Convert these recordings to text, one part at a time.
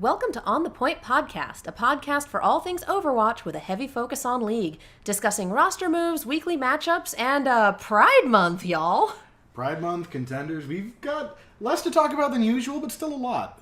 Welcome to On the Point Podcast, a podcast for all things Overwatch with a heavy focus on League, discussing roster moves, weekly matchups, and Pride Month, y'all. Pride Month, contenders. We've got less to talk about than usual, but still a lot.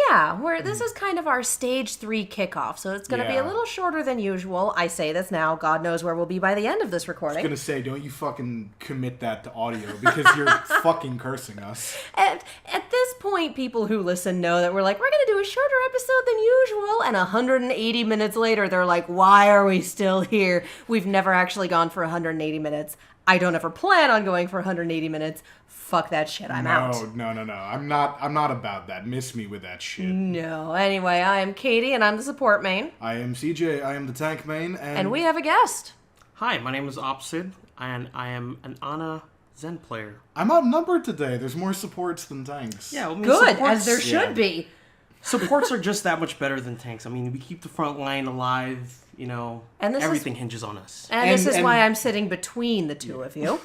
Yeah, this is kind of our Stage 3 kickoff, so it's going to be a little shorter than usual. I say this now, God knows where we'll be by the end of this recording. I was going to say, don't you fucking commit that to audio, because you're fucking cursing us. At this point, people who listen know that we're like, we're going to do a shorter episode than usual, and 180 minutes later, they're like, why are we still here? We've never actually gone for 180 minutes. I don't ever plan on going for 180 minutes. Fuck that shit, I'm out. No. I'm not about that. Miss me with that shit. No. Anyway, I am Katie, and I'm the support main. I am CJ, I am the tank main, And we have a guest. Hi, my name is Opsid, and I am an Ana Zen player. I'm outnumbered today. There's more supports than tanks. Yeah, I mean, Good, supports, as there should be. Supports are just that much better than tanks. I mean, we keep the front line alive, you know, And everything hinges on us. And this is why I'm sitting between the two of you.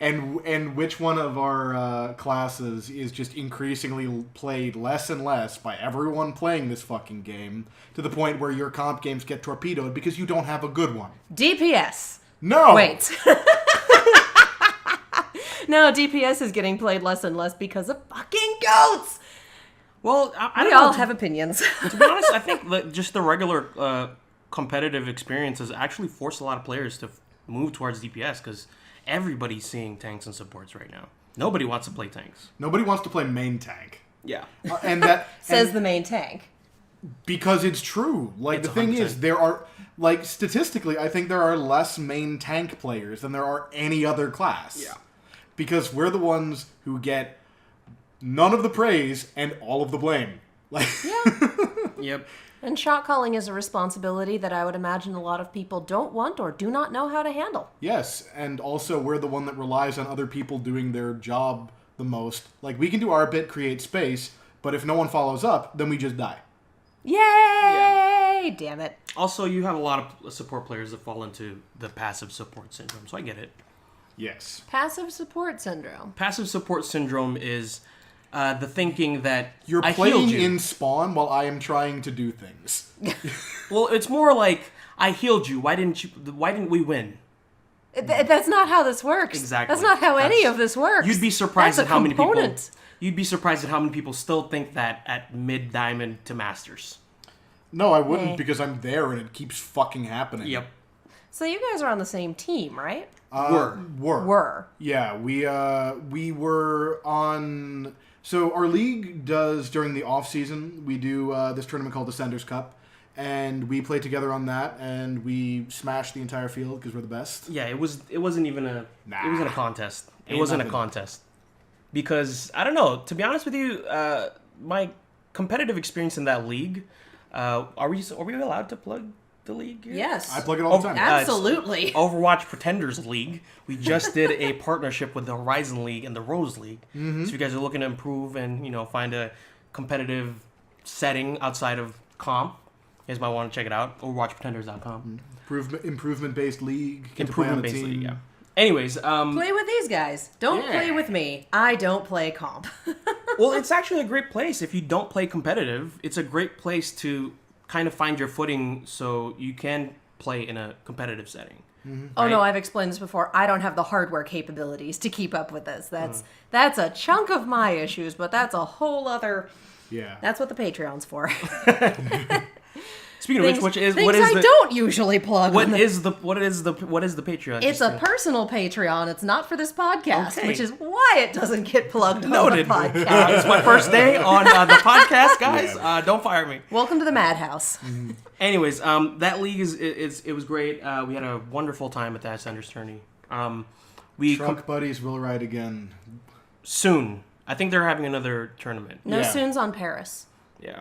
And which one of our classes is just increasingly played less and less by everyone playing this fucking game, to the point where your comp games get torpedoed because you don't have a good one. DPS. No! Wait. No, DPS is getting played less and less because of fucking goats! Well, I We don't all know. have opinions. To be honest, I think that just the regular competitive experiences actually force a lot of players to move towards DPS, because everybody's seeing tanks and supports right now. Nobody wants to play tanks. Nobody wants to play main tank. Yeah. And that Says the main tank. because it's true. Like, It's the thing 100%. is, there are, like, statistically, I think there are less main tank players than there are any other class. Yeah. Because we're the ones who get none of the praise and all of the blame. Like, Yep. And shot calling is a responsibility that I would imagine a lot of people don't want or do not know how to handle. yes, and also we're the one that relies on other people doing their job the most. Like, we can do our bit, create space, but if no one follows up, then we just die. Yay! Damn it. Also, you have a lot of support players that fall into the passive support syndrome, so I get it. Yes. Passive support syndrome. Passive support syndrome is the thinking that You're I playing healed you. in spawn while I am trying to do things. Well, it's more like, I healed you. Why didn't we win? That's not how this works. Exactly. That's not how any of this works. You'd be surprised That's at how a many people. component. You'd be surprised at how many people still think that at mid diamond to masters. No, I wouldn't, Eh. because I'm there and it keeps fucking happening. Yep. So you guys are on the same team, right? Were. Yeah, we were on. So our league does, during the off season, we do this tournament called Descenders Cup, and we play together on that, and we smash the entire field because we're the best. Yeah, it wasn't even a Nah. it wasn't a contest. It Ain't wasn't nothing. a contest. Because I don't know, to be honest with you, my competitive experience in that league, are we allowed to plug the league here? Yes. I plug it all the time. Absolutely. Overwatch Pretenders League. We just did a partnership with the Horizon League and the Rose League. Mm-hmm. So if you guys are looking to improve and, you know, find a competitive setting outside of comp, you guys might want to check it out. OverwatchPretenders.com. Improvement-based league. Get to play on a Improvement-based team. league, yeah. Anyways, Play with these guys. Don't Yeah. play with me. I don't play comp. well, it's actually a great place. If you don't play competitive, it's a great place to kind of find your footing so you can play in a competitive setting. Oh no, Right? I've explained this before. I don't have the hardware capabilities to keep up with this. That's a chunk of my issues, but that's a whole other. Yeah. That's what the Patreon's for. Speaking of which, things what is I the don't usually plug. what on the- is the Patreon? It's a Just personal Patreon. It's not for this podcast, Okay. which is why it doesn't get plugged Noted. on the podcast. It's my first day on the podcast, guys. Don't fire me. Welcome to the madhouse. Anyways, that league it was great. We had a wonderful time at the Ascenders tourney. We Truck buddies will ride again. soon. I think they're having another tournament. No Yeah. soons on Paris. Yeah.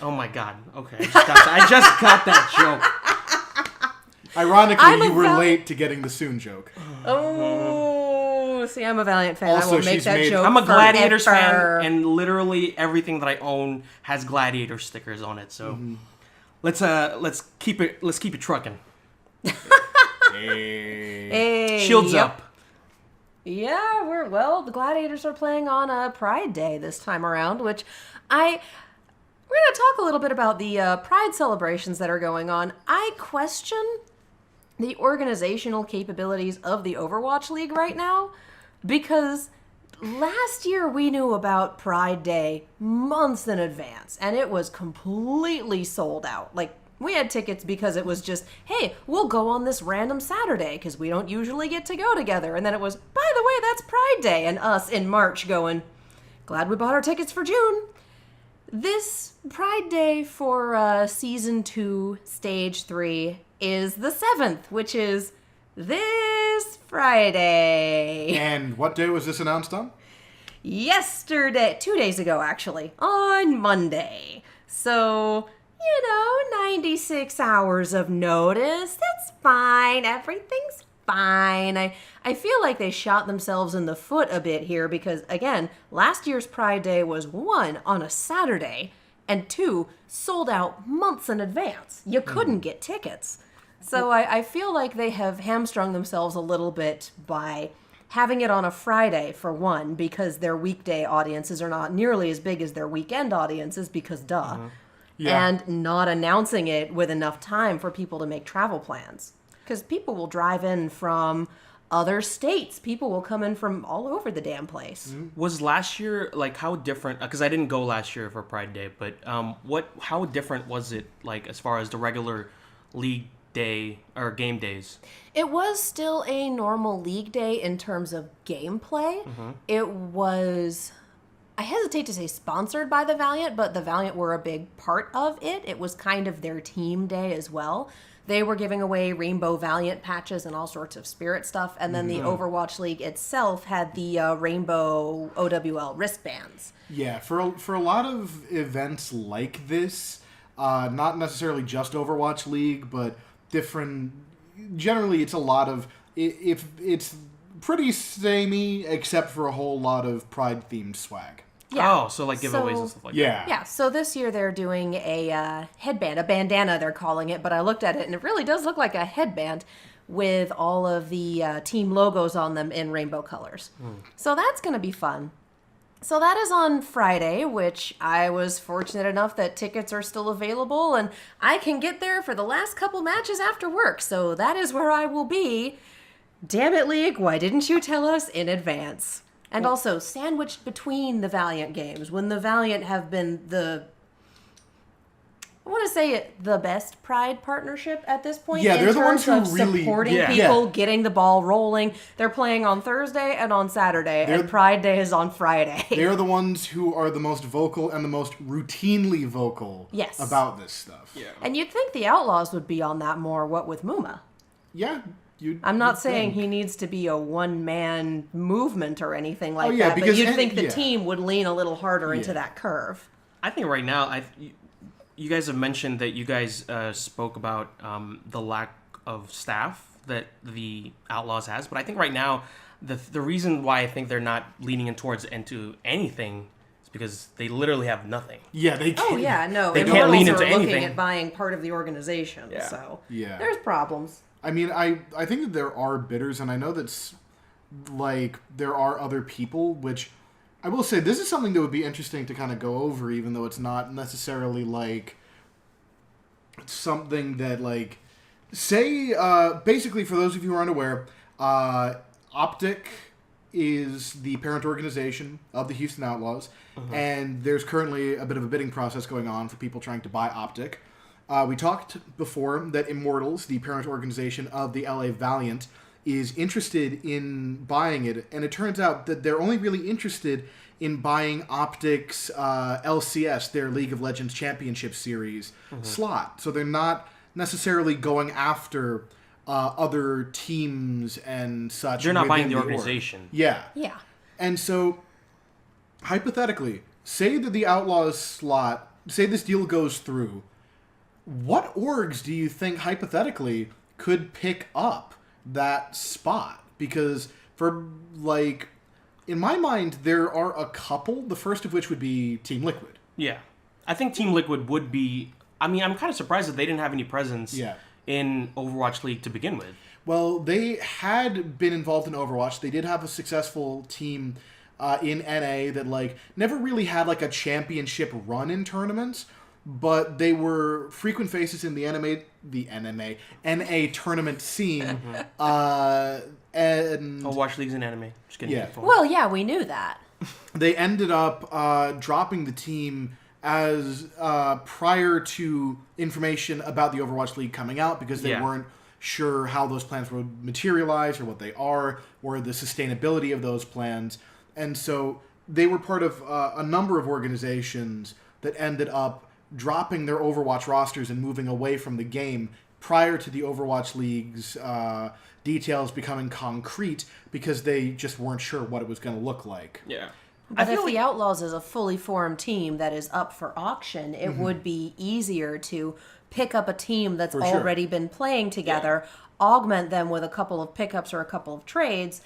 Oh my god. Okay. I just got that joke. Ironically, I'm a you were val- late to getting the Soon joke. Oh, see, I'm a Valiant fan. I Also, will make she's that made- joke. I'm a Gladiators forever. fan, and literally everything that I own has Gladiator stickers on it. So let's keep it trucking. Hey. Hey, Shields yep. up. Yeah, the Gladiators are playing on a Pride Day this time around, which I We're going to talk a little bit about the Pride celebrations that are going on. I question the organizational capabilities of the Overwatch League right now because last year we knew about Pride Day months in advance and it was completely sold out. Like, we had tickets because it was just, hey, we'll go on this random Saturday because we don't usually get to go together. And then it was, by the way, that's Pride Day. And us in March going, glad we bought our tickets for June. This Pride Day for Season 2, Stage 3 is the 7th, which is this Friday. And what day was this announced on? Yesterday, 2 days ago actually, on Monday. So, 96 hours of notice. That's fine. Everything's fine. I feel like they shot themselves in the foot a bit here because, again, last year's Pride Day was 1, on a Saturday, and 2, sold out months in advance. You couldn't get tickets. So I feel like they have hamstrung themselves a little bit by having it on a Friday, for one, because their weekday audiences are not nearly as big as their weekend audiences, because duh. Yeah. And not announcing it with enough time for people to make travel plans. Because people will drive in from other states. People will come in from all over the damn place. Was last year, like, how different? Because I didn't go last year for Pride Day, but how different was it, like, as far as the regular league day or game days? It was still a normal league day in terms of gameplay. It was, I hesitate to say sponsored by the Valiant, but the Valiant were a big part of it. It was kind of their team day as well. They were giving away Rainbow Valiant patches and all sorts of spirit stuff. And then the Overwatch League itself had the Rainbow OWL wristbands. Yeah, for a lot of events like this, not necessarily just Overwatch League, but different. Generally, it's a lot of. If it's pretty samey, except for a whole lot of Pride themed swag. Yeah. Oh, so like giveaways and stuff like that. Yeah, so this year they're doing a headband, a bandana they're calling it, but I looked at it and it really does look like a headband with all of the team logos on them in rainbow colors. So that's going to be fun. So that is on Friday, which I was fortunate enough that tickets are still available and I can get there for the last couple matches after work. So that is where I will be. Damn it, League, why didn't you tell us in advance? And also, sandwiched between the Valiant games, when the Valiant have been I want to say it, the best Pride partnership at this point. Yeah, they're the ones who of really supporting people, getting the ball rolling. They're playing on Thursday and on Saturday, and Pride Day is on Friday. They're the ones who are the most vocal and the most routinely vocal about this stuff. Yeah. And you'd think the Outlaws would be on that more, what with Muma. Yeah. I'm not saying he needs to be a one-man movement or anything like yeah, that, but because you'd think the team would lean a little harder into that curve. I think right now, you guys have mentioned that you guys spoke about the lack of staff that the Outlaws has, but I think right now the reason why I think they're not leaning in towards into anything is because they literally have nothing. Yeah, they can't. Oh yeah, no, they can't lean into looking anything. at buying part of the organization, so there's problems. I mean, I think that there are bidders, and I know that's, like, there are other people, which I will say this is something that would be interesting to kind of go over, even though it's not necessarily, like, something that, like, say, basically, for those of you who are unaware, Optic is the parent organization of the Houston Outlaws, and there's currently a bit of a bidding process going on for people trying to buy Optic. We talked before that Immortals, the parent organization of the LA Valiant, is interested in buying it, and it turns out that they're only really interested in buying Optic's LCS, their League of Legends Championship Series slot. So they're not necessarily going after other teams and such. They're not buying the org. organization. Yeah. Yeah. And so, hypothetically, say that the Outlaws slot, say this deal goes through, what orgs do you think, hypothetically, could pick up that spot? Because, for, like, in my mind, there are a couple, the first of which would be Team Liquid. Yeah. I think Team Liquid would be... I mean, I'm kind of surprised that they didn't have any presence in Overwatch League to begin with. Well, they had been involved in Overwatch. They did have a successful team in NA that like never really had like a championship run in tournaments, but they were frequent faces in the NA tournament scene. And Overwatch League's an anime. Just getting Yeah. Well, yeah, we knew that. they ended up dropping the team as prior to information about the Overwatch League coming out because they weren't sure how those plans would materialize or what they are or the sustainability of those plans. And so they were part of a number of organizations that ended up dropping their Overwatch rosters and moving away from the game prior to the Overwatch League's details becoming concrete because they just weren't sure what it was going to look like. Yeah. But if the Outlaws is a fully formed team that is up for auction, it would be easier to pick up a team that's already been playing together, augment them with a couple of pickups or a couple of trades,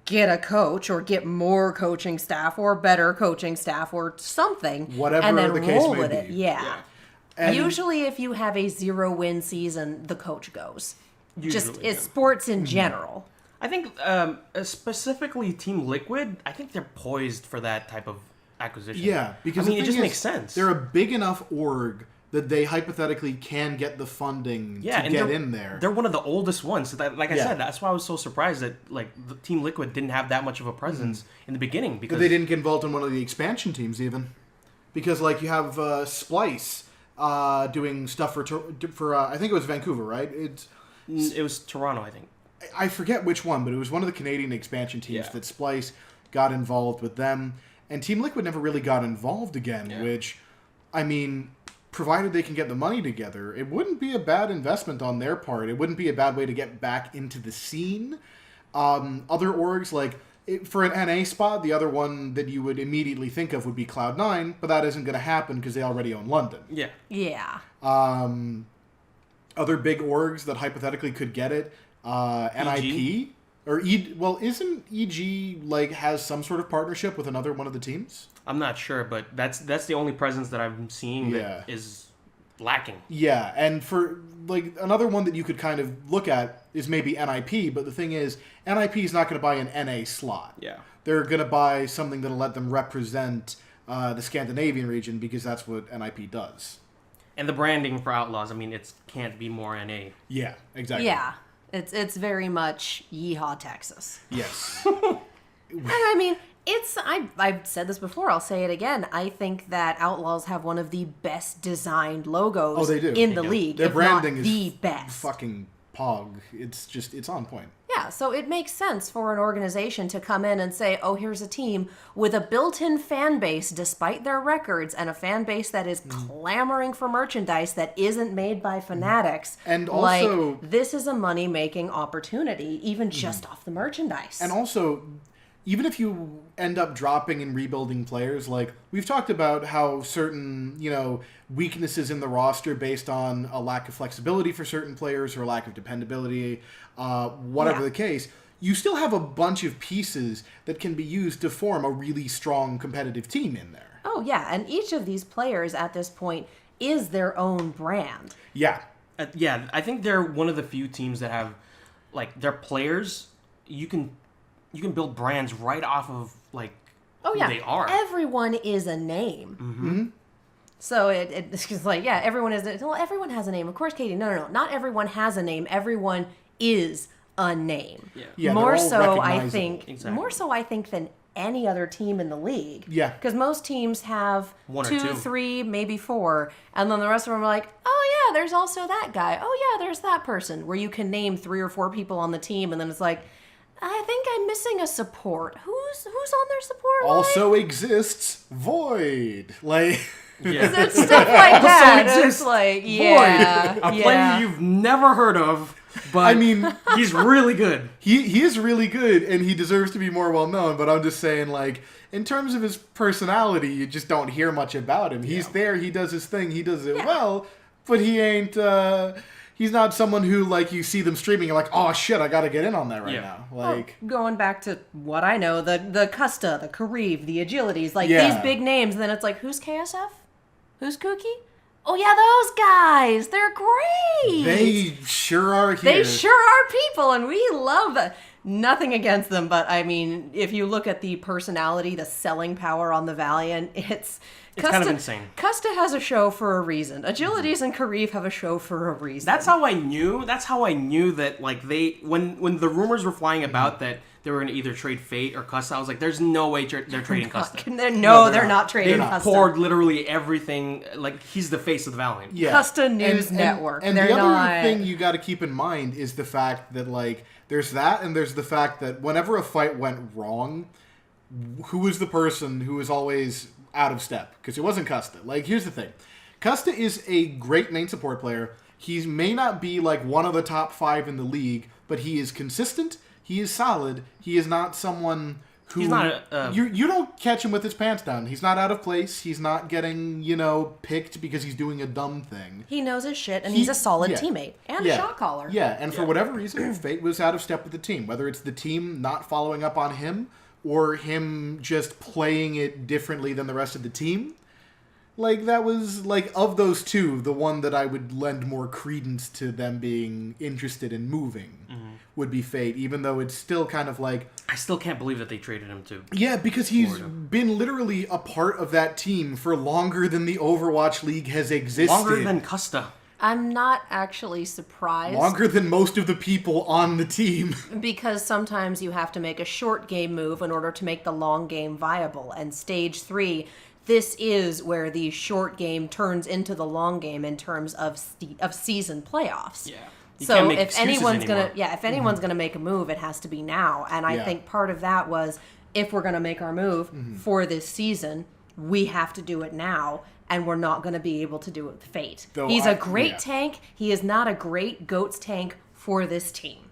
get a coach or get more coaching staff or better coaching staff or something, Whatever and then the case roll may with be. it. Yeah. And Usually if you have a 0-win season, the coach goes. Just Usually, it's sports in general. I think specifically Team Liquid, I think they're poised for that type of acquisition. Yeah, because I mean, the it thing just is, makes sense. They're a big enough org that they hypothetically can get the funding to and get they're- in there. They're one of the oldest ones. So that, like I Yeah. said, that's why I was so surprised that like the Team Liquid didn't have that much of a presence in the beginning because But they didn't get involved in one of the expansion teams even, because like you have Splice doing stuff for I think it was Vancouver, right? it was Toronto, I think. I forget which one, but it was one of the Canadian expansion teams Yeah. that Splice got involved with them, and Team Liquid never really got involved again. Yeah. Which, I mean, provided they can get the money together, it wouldn't be a bad investment on their part. It wouldn't be a bad way to get back into the scene. Other orgs like for an NA spot, the other one that you would immediately think of would be Cloud9, but that isn't going to happen because they already own London. Yeah. Yeah. Other big orgs that hypothetically could get it, NIP or isn't EG like has some sort of partnership with another one of the teams? I'm not sure, but that's the only presence that I'm seeing that is lacking. Yeah, and for like another one that you could kind of look at is maybe NIP, but the thing is, NIP is not going to buy an NA slot. Yeah. They're going to buy something that'll let them represent the Scandinavian region because that's what NIP does. And the branding for Outlaws, I mean, it can't be more NA. Yeah, exactly. Yeah. It's very much Yeehaw, Texas. Yes. And I mean, I've said this before, I'll say it again. I think that Outlaws have one of the best designed logos Oh, they do. in the do. league. Their if branding not is the best. fucking pog. It's on point. Yeah, so it makes sense for an organization to come in and say, oh, here's a team with a built-in fan base despite their records and a fan base that is clamoring for merchandise that isn't made by fanatics. And also- this is a money-making opportunity, even just off the merchandise. And also, even if you end up dropping and rebuilding players, like we've talked about how certain, weaknesses in the roster based on a lack of flexibility for certain players or a lack of dependability, whatever the case, you still have a bunch of pieces that can be used to form a really strong competitive team in there. Oh, yeah, and each of these players at this point is their own brand. Yeah. Yeah, I think they're one of the few teams that have, like, their players, you can build brands right off of, like, Oh, who yeah. they are. Everyone is a name. Mm-hmm. So it's like, yeah, everyone everyone has a name. Of course, Katie, no. Not everyone has a name. Everyone is a name. Yeah, more they're all so, I recognizable. think, Exactly. more so, I think, than any other team in the league. Yeah. Because most teams have One or 2, two. 3, maybe 4, and then the rest of them are like, oh, yeah, there's also that guy. Oh, yeah, there's that person, where you can name 3 or 4 people on the team, and then it's like, I think I'm missing a support. Who's on their support line? Also exists Void. Like, Yeah. It's stuff like that. It's exists like, yeah, Void, a yeah. player you've never heard of, but I mean, he's really good. he is really good and he deserves to be more well known, but I'm just saying, like, in terms of his personality, you just don't hear much about him. He's there, he does his thing, he does it well, but he ain't he's not someone who, like, you see them streaming, you're like, oh shit, I gotta get in on that right now. Like, Going back to what I know, the Custa, the Kariv, the Agilities, like Yeah. these big names, and then it's like, who's KSF? Who's Kooky? Oh yeah, those guys. They're great. they sure are here. They sure are people, and we love that. Nothing against them, but I mean, if you look at the personality, the selling power on the Valiant, it's kind of insane. Custa has a show for a reason. Agilities and Karif have a show for a reason. That's how I knew that, like, when the rumors were flying about that they were going to either trade Fate or Custa, I was like, there's no way they're trading Custa. They're not trading They Custa. poured literally everything. Like, he's the face of the Valiant. Yeah. Custa News Network. And They're the other not... thing you got to keep in mind is the fact that, like, there's that, and there's the fact that whenever a fight went wrong, who was the person who was always out of step? Because it wasn't Custa. Like, here's the thing. Custa is a great main support player. He may not be, like, one of the top 5 in the league, but he is consistent. He is solid. He is not someone who... He's not you don't catch him with his pants down. He's not out of place. He's not getting, picked because he's doing a dumb thing. He knows his shit, and he's a solid teammate. And a shot caller. Yeah, and for whatever reason, Fate was out of step with the team. Whether it's the team not following up on him, or him just playing it differently than the rest of the team. Like, that was, like, of those two, the one that I would lend more credence to them being interested in moving would be Fate, even though it's still kind of like... I still can't believe that they traded him to... Yeah, because he's Florida. been literally a part of that team for longer than the Overwatch League has existed. Longer than Custa. I'm not actually surprised. Longer than most of the people on the team. Because sometimes you have to make a short game move in order to make the long game viable. And stage 3, this is where the short game turns into the long game in terms of season playoffs. Yeah. So if anyone's gonna make a move, it has to be now. And I think part of that was, if we're gonna make our move for this season, we have to do it now. And we're not going to be able to do it with Fate. He's a great tank. He is not a great GOATS tank for this team.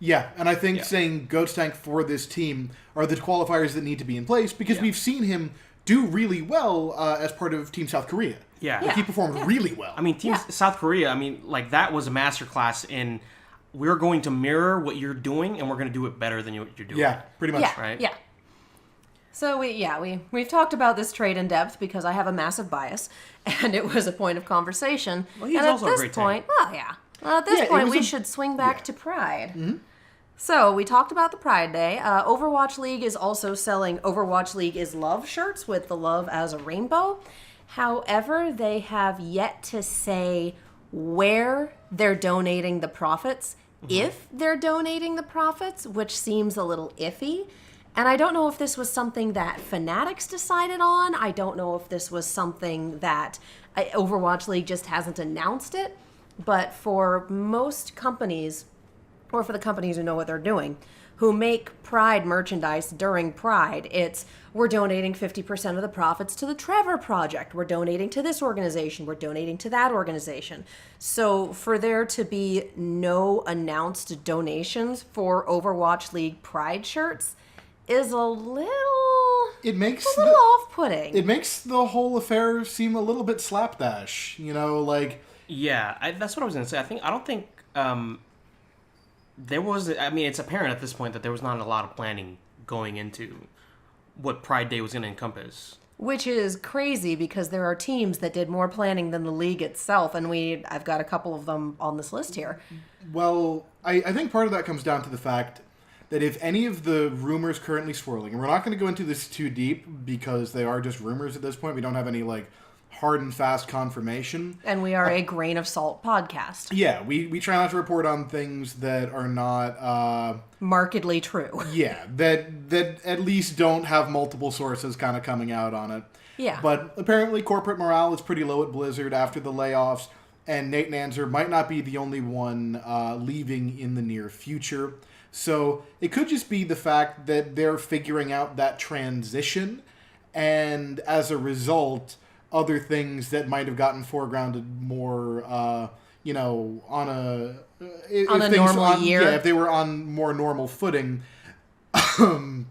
Yeah, and I think saying GOATS tank for this team are the qualifiers that need to be in place, because we've seen him do really well as part of Team South Korea. Yeah. Like, he performed really well. I mean, South Korea, like, that was a masterclass in, we're going to mirror what you're doing, and we're going to do it better than what you're doing. Yeah, pretty much. Yeah, right? Yeah. So we've talked about this trade in depth because I have a massive bias, and it was a point of conversation. Well, he's and also at a this great point, tank. at this point, we should swing back to Pride. Mm-hmm. So we talked about the Pride Day. Overwatch League is also selling Overwatch League is Love shirts with the love as a rainbow. However, they have yet to say where they're donating the profits, if they're donating the profits, which seems a little iffy. And I don't know if this was something that Fanatics decided on. I don't know if this was something that Overwatch League just hasn't announced it. But for most companies, or for the companies who know what they're doing, who make Pride merchandise during Pride, it's, we're donating 50% of the profits to the Trevor Project. We're donating to this organization. We're donating to that organization. So for there to be no announced donations for Overwatch League Pride shirts is a little off-putting. It makes the whole affair seem a little bit slapdash, like... Yeah, that's what I was going to say. I don't think there was... I mean, it's apparent at this point that there was not a lot of planning going into what Pride Day was going to encompass. Which is crazy, because there are teams that did more planning than the league itself, and I've got a couple of them on this list here. Well, I think part of that comes down to the fact that if any of the rumors currently swirling, and we're not going to go into this too deep because they are just rumors at this point, we don't have any, like, hard and fast confirmation. And we are a grain of salt podcast. Yeah, we try not to report on things that are not... markedly true. Yeah, that at least don't have multiple sources kind of coming out on it. Yeah. But apparently corporate morale is pretty low at Blizzard after the layoffs, and Nate Nanzer might not be the only one leaving in the near future. So it could just be the fact that they're figuring out that transition, and as a result, other things that might have gotten foregrounded more, on a normal year. Yeah, if they were on more normal footing, end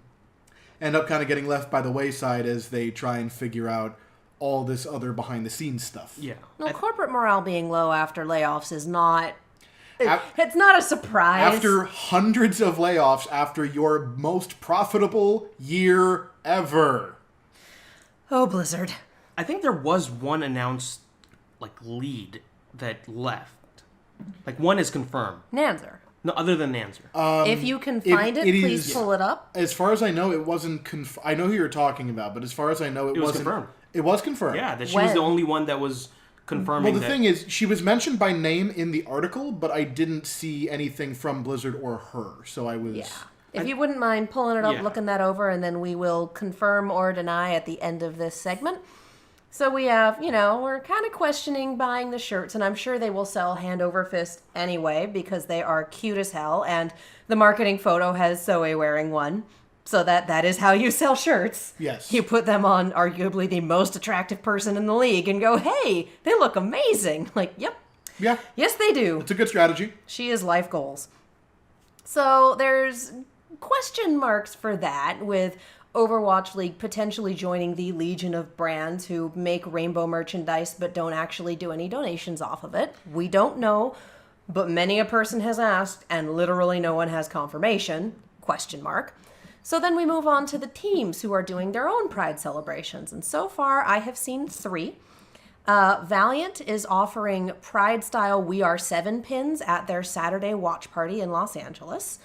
up kind of getting left by the wayside as they try and figure out all this other behind-the-scenes stuff. Yeah. No, corporate morale being low after layoffs is not... It's not a surprise. After hundreds of layoffs, after your most profitable year ever. Oh, Blizzard. I think there was one announced, like, lead that left. Like, one is confirmed. Nanzer. No, other than the answer. If you can find it, please pull it up. As far as I know, it wasn't I know who you're talking about, but as far as I know, it wasn't confirmed. It was confirmed. Yeah, that she was the only one that was confirming. Well, the thing is, she was mentioned by name in the article, but I didn't see anything from Blizzard or her, so I was... Yeah. If you wouldn't mind pulling it up, looking that over, and then we will confirm or deny at the end of this segment. So we have, we're kind of questioning buying the shirts, and I'm sure they will sell hand over fist anyway, because they are cute as hell, and the marketing photo has Zoe wearing one. So that is how you sell shirts. Yes. You put them on arguably the most attractive person in the league and go, hey, they look amazing. Like, yep. Yeah. Yes, they do. It's a good strategy. She is life goals. So there's question marks for that, with Overwatch League potentially joining the legion of brands who make rainbow merchandise but don't actually do any donations off of it. We don't know, but many a person has asked, and literally no one has confirmation. Question mark. So then we move on to the teams who are doing their own Pride celebrations. And so far, I have seen 3. Valiant is offering Pride-style We Are 7 pins at their Saturday watch party in Los Angeles.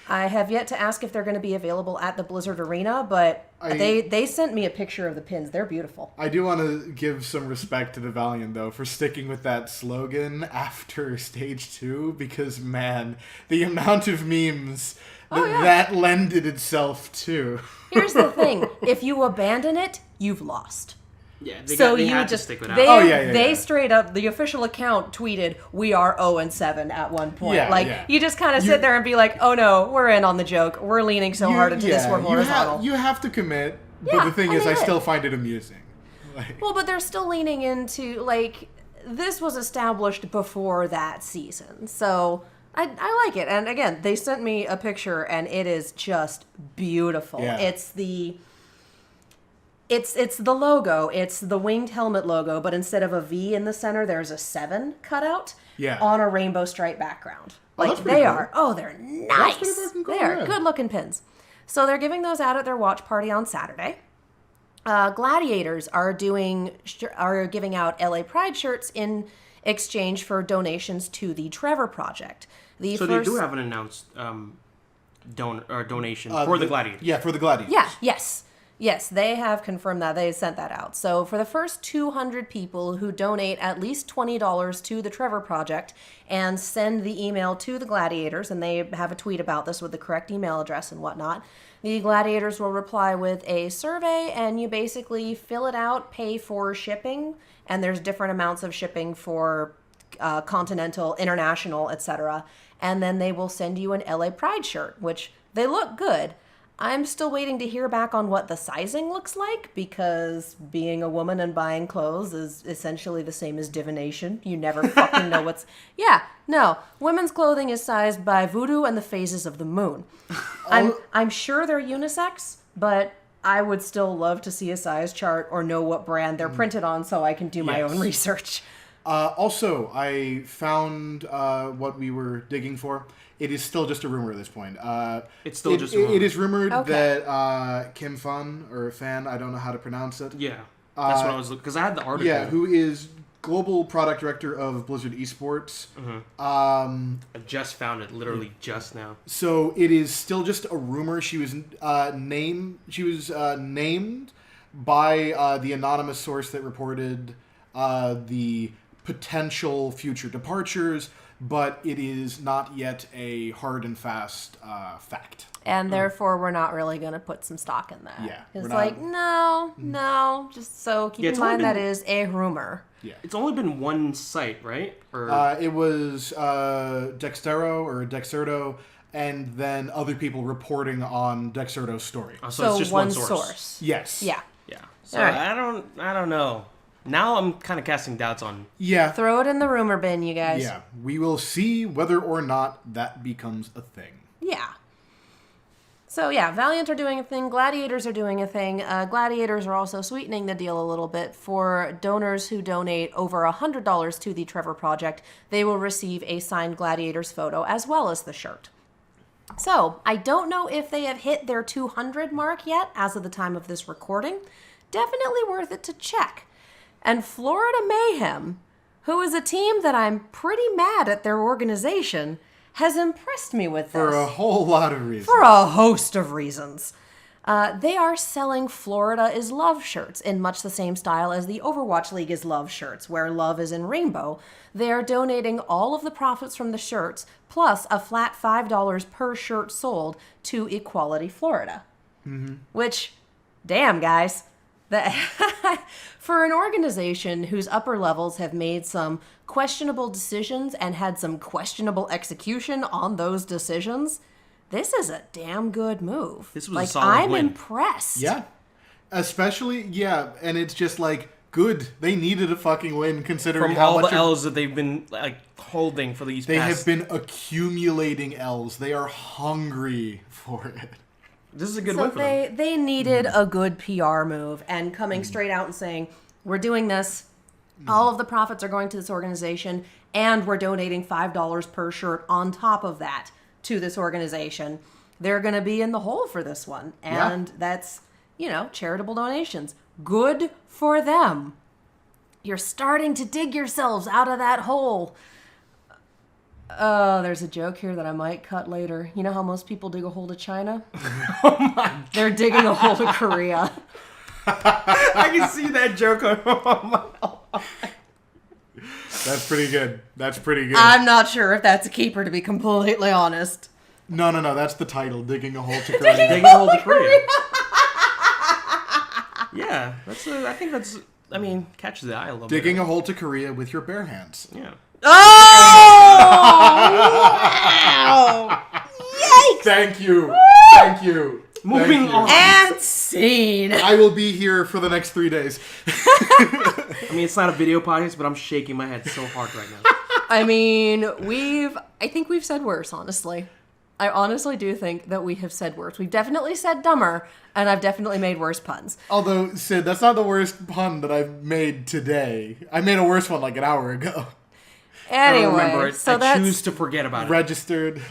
I have yet to ask if they're going to be available at the Blizzard Arena, but they sent me a picture of the pins. They're beautiful. I do want to give some respect to the Valiant, though, for sticking with that slogan after Stage 2, because, man, the amount of memes... that lended itself to. Here's the thing. If you abandon it, you've lost. Yeah, they had to stick with that. They straight up, the official account tweeted, we are 0-7 at one point. You just kind of sit there and be like, oh no, we're in on the joke. We're leaning so hard into this, we're horizontal. You have to commit, but the thing is, I still find it amusing. Well, but they're still leaning into, this was established before that season, so... I like it. And again, they sent me a picture and it is just beautiful. Yeah. It's the logo. It's the winged helmet logo, but instead of a V in the center, there's a 7 cutout on a rainbow stripe background. They're nice. They are good looking pins. So they're giving those out at their watch party on Saturday. Gladiators are giving out LA Pride shirts in exchange for donations to the Trevor Project. They do have an announced donation for the Gladiators. Yeah, for the Gladiators. Yeah, yes, they have confirmed that. They sent that out. So for the first 200 people who donate at least $20 to the Trevor Project and send the email to the Gladiators, and they have a tweet about this with the correct email address and whatnot, the Gladiators will reply with a survey, and you basically fill it out, pay for shipping, and there's different amounts of shipping for continental, international, etc. And then they will send you an LA Pride shirt, which they look good. I'm still waiting to hear back on what the sizing looks like, because being a woman and buying clothes is essentially the same as divination. You never fucking know what's... Yeah, no. Women's clothing is sized by voodoo and the phases of the moon. I'm sure they're unisex, but I would still love to see a size chart or know what brand they're printed on so I can do my own research. Also, I found what we were digging for. It is still just a rumor at this point. It's still just a rumor. It is rumored that Kim Fan, or Fan, I don't know how to pronounce it. Yeah, that's what I was looking, because I had the article. Yeah, who is global product director of Blizzard Esports. Mm-hmm. I just found it, literally just now. So it is still just a rumor. She was named. She was named by the anonymous source that reported the potential future departures, but it is not yet a hard and fast fact. And therefore, we're not really going to put some stock in that. Yeah. It's no. Just so keep in mind that is a rumor. Yeah. It's only been one site, right? Or it was Dexerto, and then other people reporting on Dexerto's story. So it's just one source. Yes. Yeah. Yeah. So I don't know. Now I'm kind of casting doubts on... Yeah. Throw it in the rumor bin, you guys. Yeah. We will see whether or not that becomes a thing. Yeah. So yeah, Valiant are doing a thing. Gladiators are doing a thing. Gladiators are also sweetening the deal a little bit. For donors who donate over $100 to the Trevor Project, they will receive a signed Gladiators photo as well as the shirt. So, I don't know if they have hit their 200 mark yet as of the time of this recording. Definitely worth it to check. And Florida Mayhem, who is a team that I'm pretty mad at their organization, has impressed me with this. For a whole lot of reasons. For a host of reasons. They are selling Florida is Love shirts in much the same style as the Overwatch League is Love shirts, where love is in rainbow. They are donating all of the profits from the shirts, plus a flat $5 per shirt sold to Equality Florida. Mm-hmm. Which, damn, guys. For an organization whose upper levels have made some questionable decisions and had some questionable execution on those decisions, this is a damn good move. This was a solid win. I'm impressed. Yeah. Especially, and it's just like, good. They needed a fucking win considering From how all much the L's that they've been holding for these they past... have been accumulating L's. They are hungry for it. This is a good So win for them. they needed a good PR move, and coming straight out and saying, we're doing this, all of the profits are going to this organization, and we're donating $5 per shirt on top of that to this organization. They're going to be in the hole for this one. And that's, charitable donations. Good for them. You're starting to dig yourselves out of that hole. Oh, there's a joke here that I might cut later. You know how most people dig a hole to China? Oh my God. They're digging a hole to Korea. I can see that joke. That's pretty good. I'm not sure if that's a keeper, to be completely honest. No. That's the title. Digging a hole to Korea. Digging a hole to Korea. Yeah, catches the eye a little bit. Digging a hole to Korea with your bare hands. Yeah. Oh! Wow! Yikes! Thank you. Moving on. And scene. I will be here for the next 3 days. It's not a video podcast, but I'm shaking my head so hard right now. I think we've said worse, honestly. I honestly do think that we have said worse. We've definitely said dumber, and I've definitely made worse puns. Although, Sid, that's not the worst pun that I've made today. I made a worse one like an hour ago. Anyway, I remember it. so I choose to forget about it. Registered.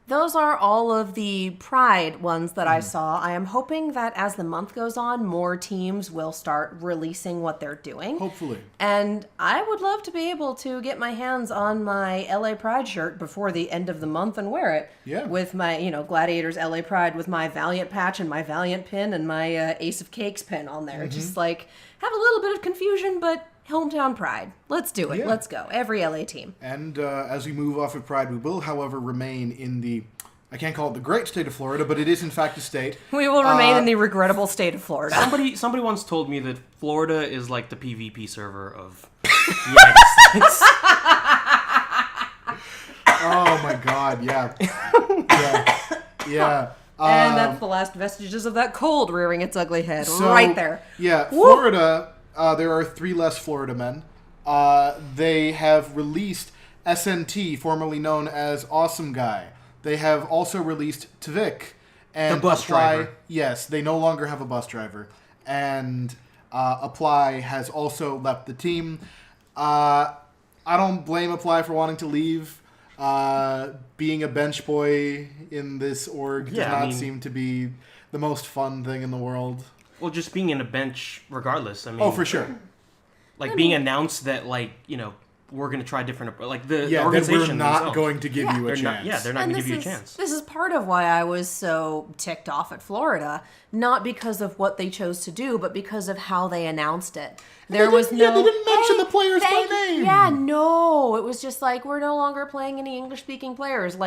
Those are all of the Pride ones that I saw. I am hoping that as the month goes on, more teams will start releasing what they're doing. Hopefully. And I would love to be able to get my hands on my LA Pride shirt before the end of the month and wear it. Yeah. With my, Gladiators LA Pride with my Valiant patch and my Valiant pin and my Ace of Cakes pin on there. Just have a little bit of confusion, but hometown pride. Let's do it. Yeah. Let's go. Every LA team. And as we move off of Pride, we will, however, remain in the, I can't call it the great state of Florida, but it is in fact a state. We will remain in the regrettable state of Florida. Somebody once told me that Florida is like the PvP server of the United States. Oh my God, yeah. Yeah. And that's the last vestiges of that cold rearing its ugly head So, right there. Yeah, Florida, there are 3 less Florida men. They have released SNT, formerly known as Awesome Guy. They have also released Tvik. And the bus driver. Yes, they no longer have a bus driver. And Apply has also left the team. I don't blame Apply for wanting to leave. Being a bench boy in this org does not seem to be the most fun thing in the world. Well, just being in a bench, regardless. Oh, for sure. Being announced that, we're going to try different... the that organization we're not themselves. going to give you a chance. They're not going to give you a chance. This is part of why I was so ticked off at Florida. Not because of what they chose to do, but because of how they announced it. There was no... Yeah, they didn't mention the players by name. Yeah, no. It was just we're no longer playing any English-speaking players.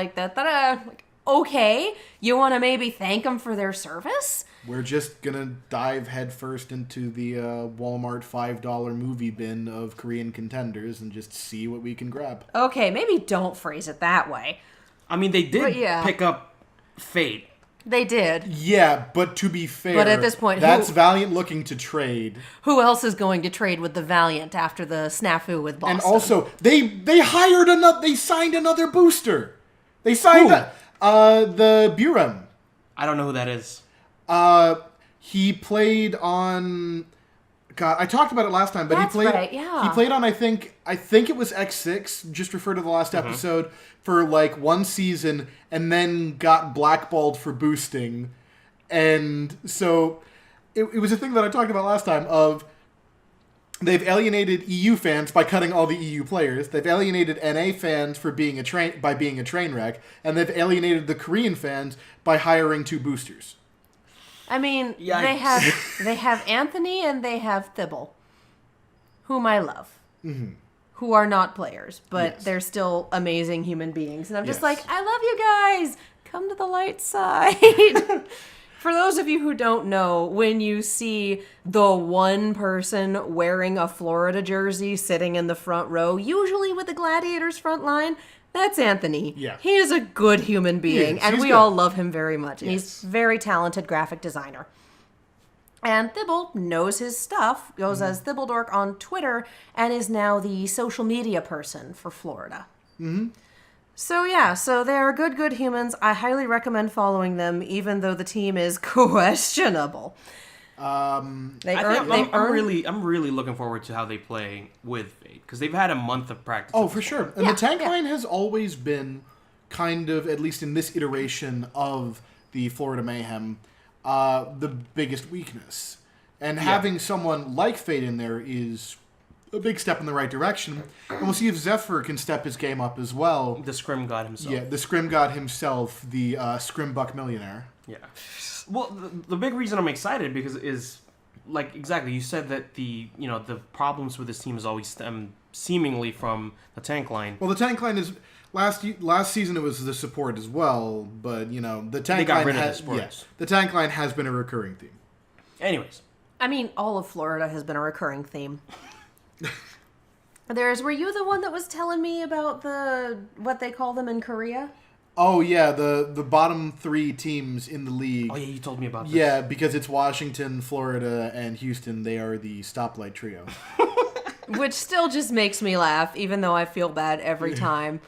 Okay, you want to maybe thank them for their service? We're just going to dive headfirst into the Walmart $5 movie bin of Korean contenders and just see what we can grab. Okay, maybe don't phrase it that way. They did pick up Fate. They did. Yeah, but to be fair, but at this point, that's Valiant looking to trade. Who else is going to trade with the Valiant after the snafu with Boston? And also, they hired another. They signed another booster. They signed the Burem. I don't know who that is. He played on. God, I talked about it last time, but That's he played. Right, yeah. He played on. I think it was X6. Just refer to the last episode for 1 season, and then got blackballed for boosting, and so it was a thing that I talked about last time. Of They've alienated EU fans by cutting all the EU players. They've alienated NA fans for being by being a train wreck, and they've alienated the Korean fans by hiring 2 boosters. I mean, Yikes. they have Anthony and they have Thibault, whom I love, who are not players, but they're still amazing human beings. And I'm just like, I love you guys. Come to the light side. For those of you who don't know, when you see the one person wearing a Florida jersey sitting in the front row, usually with the Gladiators front line, that's Anthony. Yeah. He is a good human being, and He's we good. all love him very much. And Yes. he's a very talented graphic designer. And Thibault knows his stuff, goes as Thibaudork on Twitter, and is now the social media person for Florida. So yeah, so they are good humans. I highly recommend following them, even though the team is questionable. I'm really looking forward to how they play with Fate, because they've had a month of practice. Oh, for sure. And the tank yeah. line has always been kind of, at least in this iteration of the Florida Mayhem, the biggest weakness. And having someone like Fate in there is a big step in the right direction. And we'll see if Zephyr can step his game up as well. The Scrim God himself. Yeah, the Scrim God himself, the Scrim Buck millionaire. Yeah. Well, the big reason I'm excited because is like exactly you said that the problems with this team has always stemmed seemingly from the tank line. Well, the tank line is last season it was the support as well, but the tank They got line rid of has the supports. the tank line has been a recurring theme. Anyways, I mean, all of Florida has been a recurring theme. Were you the one that was telling me about what they call them in Korea? Oh yeah, the bottom 3 teams in the league. oh yeah, you told me about this. Yeah, because it's Washington, Florida, and Houston. They are the stoplight trio. Which still just makes me laugh, even though I feel bad every time.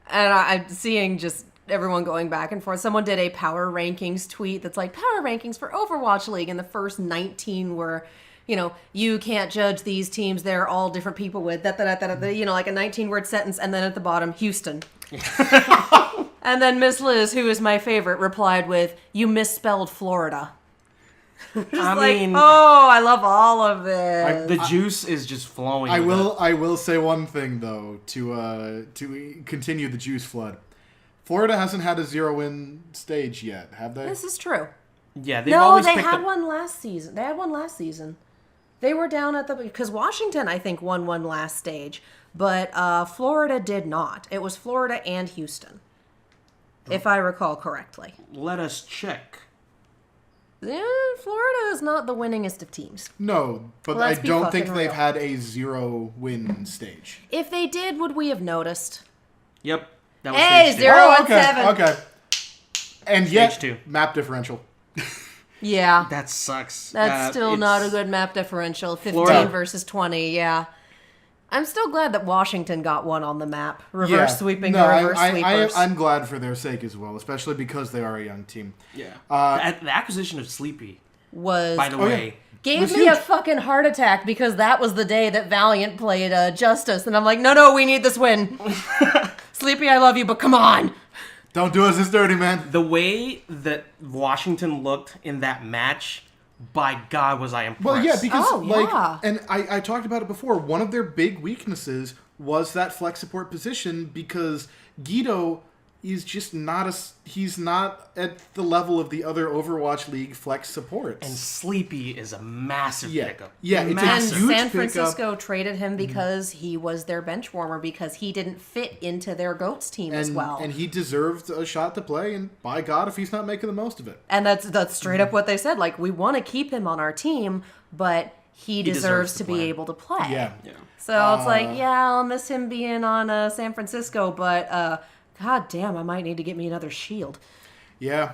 And I'm seeing just everyone going back and forth. Someone did a power rankings tweet that's like, power rankings for Overwatch League, and the first 19 were, you can't judge these teams. They're all different people with like a 19-word sentence, and then at the bottom, Houston. And then Miss Liz, who is my favorite, replied with, you misspelled Florida. I love all of this. The juice is just flowing. I will say one thing though to continue the juice flood. Florida hasn't had a 0-win stage yet, have they? This is true. Yeah, they had one last season. They were down because Washington, I think, won one last stage, but Florida did not. It was Florida and Houston, if I recall correctly. Let us check. Florida is not the winningest of teams. No, but Let's I be don't think fucking they've real. had a 0-win stage. If they did, would we have noticed? Yep. That was Hey, stage 0 and okay, 7. okay. And yet, Stage 2. map differential. Yeah. That sucks. That's still not a good map differential. 15 Florida. versus 20, yeah. I'm still glad that Washington got one on the map. Reverse sweeping the reverse sweepers. I'm glad for their sake as well, especially because they are a young team. Yeah. Uh, the acquisition of Sleepy, was by the yeah. way. gave was me a huge. fucking heart attack because that was the day that Valiant played Justice, and I'm like, no, we need this win. Sleepy, I love you, but come on. Don't do us this dirty, man. The way that Washington looked in that match, by God, was I impressed. Well, yeah, because yeah. and I talked about it before. One of their big weaknesses was that flex support position because Guido is just he's not at the level of the other Overwatch League flex supports. And Sleepy is a massive pickup. Yeah, it's a And huge San pickup. Francisco traded him because he was their bench warmer because he didn't fit into their GOATS team as well. And he deserved a shot to play, and by God, if he's not making the most of it. And that's straight up what they said. Like, we want to keep him on our team, but he deserves to be play. able to play. Yeah. So it's like, yeah, I'll miss him being on San Francisco, but God damn, I might need to get me another shield. Yeah.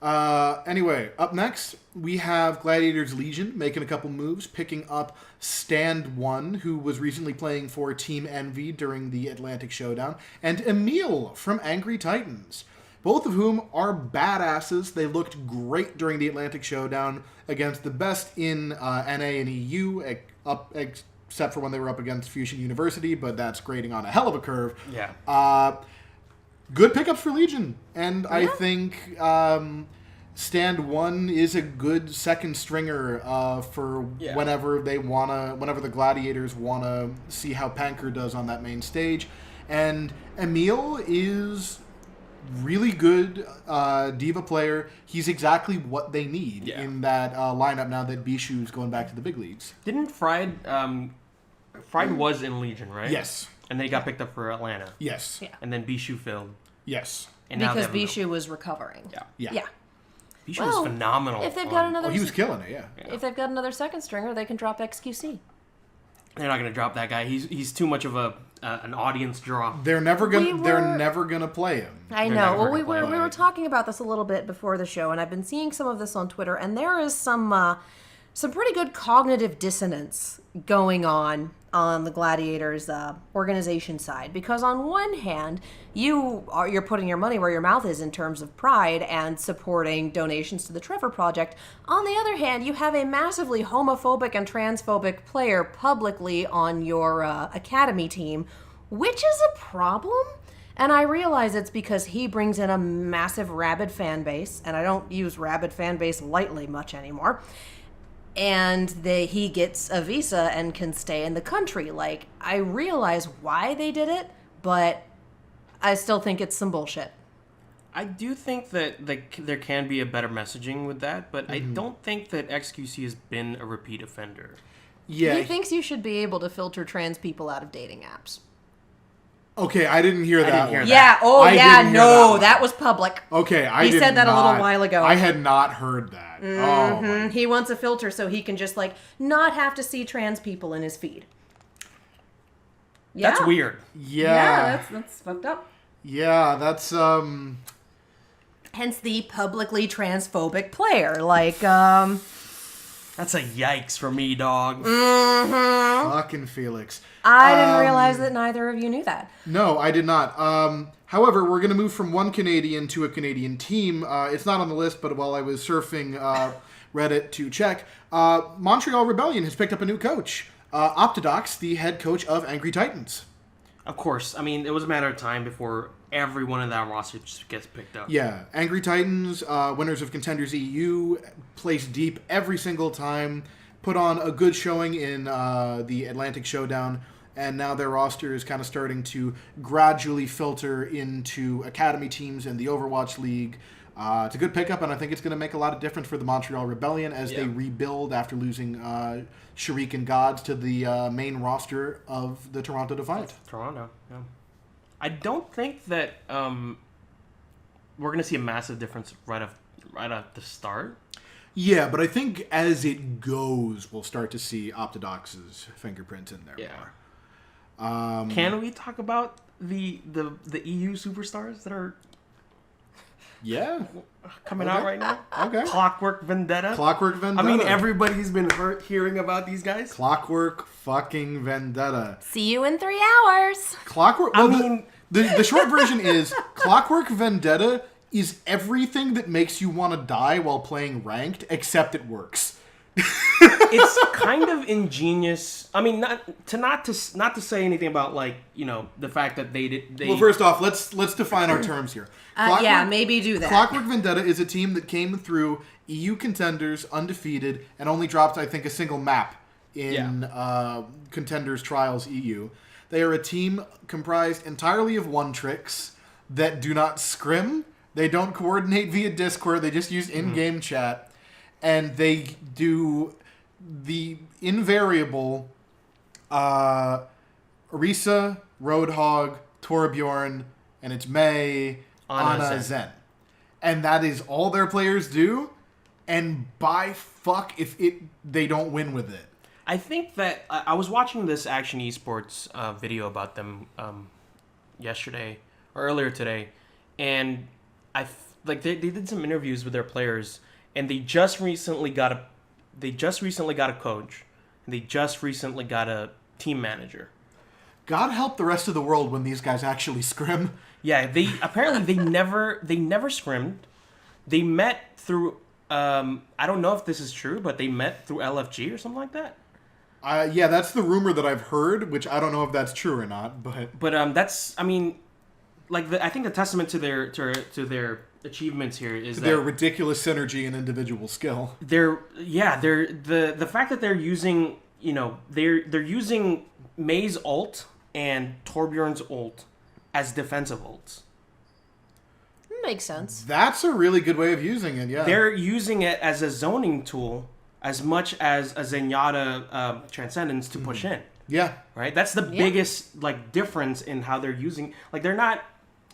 Anyway, up next, we have Gladiators Legion making a couple moves, picking up Stand One, who was recently playing for Team Envy during the Atlantic Showdown, and Emil from Angry Titans, both of whom are badasses. They looked great during the Atlantic Showdown against the best in NA and EU, except for when they were up against Fusion University, but that's grading on a hell of a curve. Yeah. Good pickups for Legion, and I think Stand 1 is a good second stringer for whenever the gladiators wanna see how Panker does on that main stage, and Emil is really good diva player. He's exactly what they need in that lineup now that Bishu's going back to the big leagues. Didn't Fried was in Legion, right? Yes. And then he got picked up for Atlanta. Yes. Yeah. And then Bishu failed. Yes. And now Because Bishu was recovering. Yeah. Bishu was phenomenal. If they've got another, He was killing it. Yeah. if they've got another second stringer, they can drop XQC. They're not going to drop that guy. He's too much of an audience draw. They're never gonna play him. I know. Well, we were talking about this a little bit before the show, and I've been seeing some of this on Twitter, and there is some pretty good cognitive dissonance going on the Gladiators organization side, because on one hand you're putting your money where your mouth is in terms of pride and supporting donations to the Trevor Project. On the other hand, you have a massively homophobic and transphobic player publicly on your academy team, which is a problem. And I realize it's because he brings in a massive rabid fan base, and I don't use rabid fan base lightly much anymore. And he gets a visa and can stay in the country. Like, I realize why they did it, but I still think it's some bullshit. I do think that there can be a better messaging with that, but I don't think that XQC has been a repeat offender. Yeah. He thinks you should be able to filter trans people out of dating apps. Okay, I didn't hear that. Yeah. Oh, yeah. No, that was public. Okay, he said that a little while ago. I had not heard that. Oh, he wants a filter so he can just not have to see trans people in his feed. Yeah. That's weird. Yeah. That's fucked up. Yeah, that's Hence the publicly transphobic player. That's a yikes for me, dog. fucking Felix. I didn't realize that neither of you knew that. No, I did not. However, we're going to move from one Canadian to a Canadian team. It's not on the list, but while I was surfing Reddit to check, Montreal Rebellion has picked up a new coach. Optidox, the head coach of Angry Titans. Of course. I mean, it was a matter of time before everyone in that roster just gets picked up. Yeah, Angry Titans, winners of Contenders EU, placed deep every single time, put on a good showing in the Atlantic Showdown, and now their roster is kind of starting to gradually filter into academy teams in the Overwatch League. It's a good pickup, and I think it's going to make a lot of difference for the Montreal Rebellion as they rebuild after losing Sharik and Gods to the main roster of the Toronto Defiant. Toronto, yeah. I don't think that we're going to see a massive difference right off the start. Yeah, but I think as it goes, we'll start to see Optidox's fingerprints in there more. Can we talk about the EU superstars that are coming out right now? Okay. Clockwork Vendetta. I mean, everybody's been hearing about these guys. Clockwork fucking Vendetta. See you in 3 hours. Clockwork. Well, the short version is Clockwork Vendetta is everything that makes you want to die while playing ranked, except it works. It's kind of ingenious. I mean, not to say anything about the fact that they. Well, first off, let's define our terms here. Maybe do that. Clockwork Vendetta is a team that came through EU Contenders undefeated and only dropped, I think, a single map in Contenders Trials EU. They are a team comprised entirely of one-tricks that do not scrim. They don't coordinate via Discord. They just use in-game chat. And they do the invariable Orisa, Roadhog, Torbjorn, and it's May, Ana, Zen. And that is all their players do. And by fuck if they don't win with it. I think that I was watching this Action Esports video about them yesterday or earlier today, and they did some interviews with their players, and they just recently got a coach, and they just recently got a team manager. God help the rest of the world when these guys actually scrim. Yeah, they never scrimmed. They met through I don't know if this is true, but they met through LFG or something like that. Yeah, that's the rumor that I've heard, which I don't know if that's true or not, but that's, I mean, I think the testament to their achievements here is their ridiculous synergy and individual skill. They're the fact that they're using they're using May's ult and Torbjorn's ult as defensive ults. Makes sense. That's a really good way of using it. Yeah, they're using it as a zoning tool as much as a Zenyatta Transcendence to push in. Yeah, right. That's the biggest difference in how they're using. They're not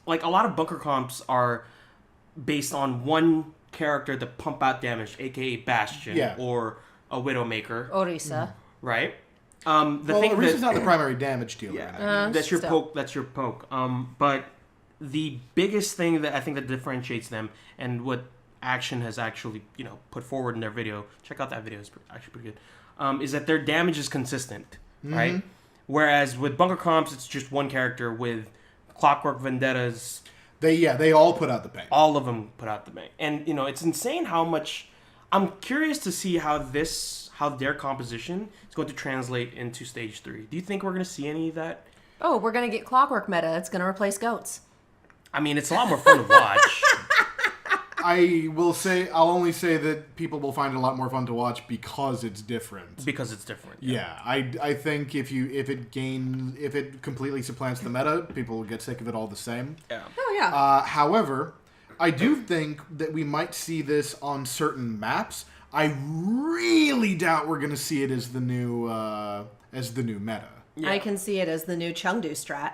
a lot of bunker comps are based on one character to pump out damage, aka Bastion or a Widowmaker, Orisa. Right. Orisa's not the primary damage dealer. Yeah, that's your poke. That's your poke. But the biggest thing that I think that differentiates them, and what Action has actually put forward in their video, check out that video, it's actually pretty good, is that their damage is consistent, right? Whereas with bunker comps, it's just one character. With Clockwork Vendettas, they all put out the pain. All of them put out the pain, and it's insane how much. I'm curious to see how their composition is going to translate into Stage 3. Do you think we're going to see any of that? Oh, we're going to get Clockwork meta. It's going to replace goats. I mean, it's a lot more fun to watch. I'll only say that people will find it a lot more fun to watch because it's different. Because it's different. Yeah, I think if it completely supplants the meta, people will get sick of it all the same. Yeah. Oh yeah. However, I do think that we might see this on certain maps. I really doubt we're going to see it as the new meta. Yeah. I can see it as the new Chengdu strat.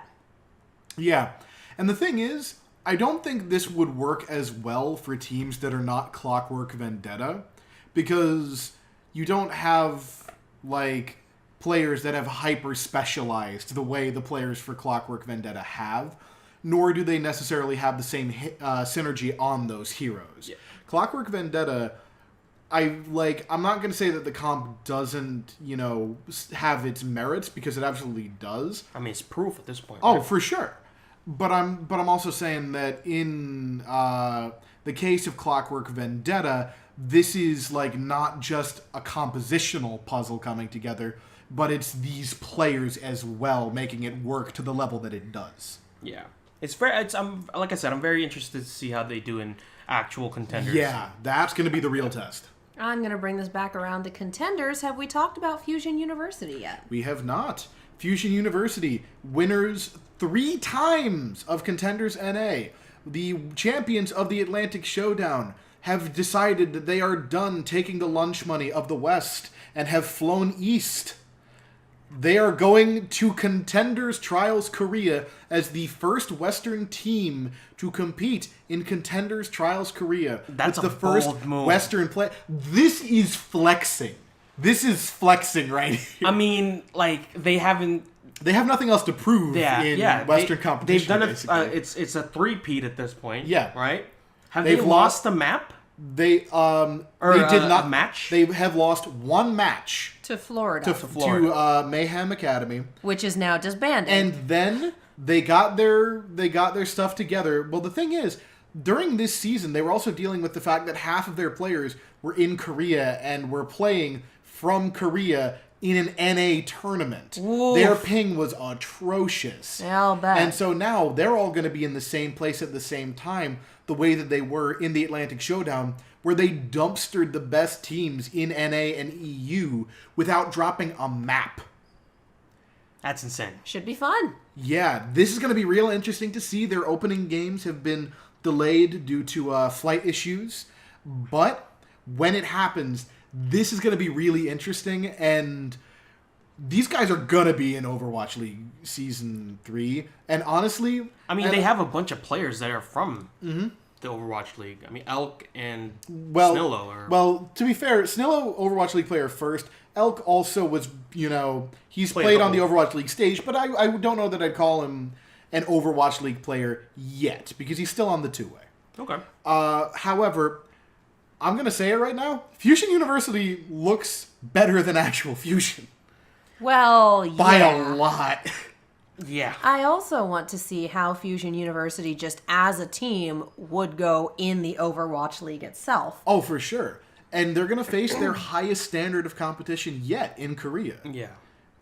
Yeah. And the thing is, I don't think this would work as well for teams that are not Clockwork Vendetta, because you don't have players that have hyper specialized the way the players for Clockwork Vendetta have, nor do they necessarily have the same synergy on those heroes. Yeah. Clockwork Vendetta, I'm not going to say that the comp doesn't, have its merits, because it absolutely does. I mean, it's proof at this point. Oh, right? for sure. But I'm also saying that in the case of Clockwork Vendetta, this is not just a compositional puzzle coming together, but it's these players as well making it work to the level that it does. Yeah. Like I said, I'm very interested to see how they do in actual contenders. Yeah, that's going to be the real test. I'm going to bring this back around to contenders. Have we talked about Fusion University yet? We have not. Fusion University, winners 3 times of Contenders NA. The champions of the Atlantic Showdown have decided that they are done taking the lunch money of the West and have flown east. They are going to Contenders Trials Korea as the first Western team to compete in Contenders Trials Korea. That's it's the first move. Western play. This is flexing. This is flexing right here. I mean, they haven't. They have nothing else to prove in Western competition. They've done it. It's a three-peat at this point. Yeah, right. Have they lost the map? They did not match. They have lost one match to Florida. To Mayhem Academy, which is now disbanded. And then they got their stuff together. Well, the thing is, during this season, they were also dealing with the fact that half of their players were in Korea and were playing from Korea in an NA tournament. Oof. Their ping was atrocious. Yeah, I'll bet. And so now they're all going to be in the same place at the same time, the way that they were in the Atlantic Showdown, where they dumpstered the best teams in NA and EU without dropping a map. That's insane. Should be fun. Yeah, this is going to be real interesting to see. Their opening games have been delayed due to flight issues, but when it happens, this is going to be really interesting, and these guys are going to be in Overwatch League Season 3. And honestly... I mean, they have a bunch of players that are from the Overwatch League. I mean, Elk and Snillo are... Well, to be fair, Snillo, Overwatch League player first. Elk also was, he's played on the Overwatch League stage, but I don't know that I'd call him an Overwatch League player yet, because he's still on the two-way. Okay. However... I'm going to say it right now. Fusion University looks better than actual Fusion. Well, yeah. By a lot. Yeah. I also want to see how Fusion University, just as a team, would go in the Overwatch League itself. Oh, for sure. And they're going to face their highest standard of competition yet in Korea. Yeah.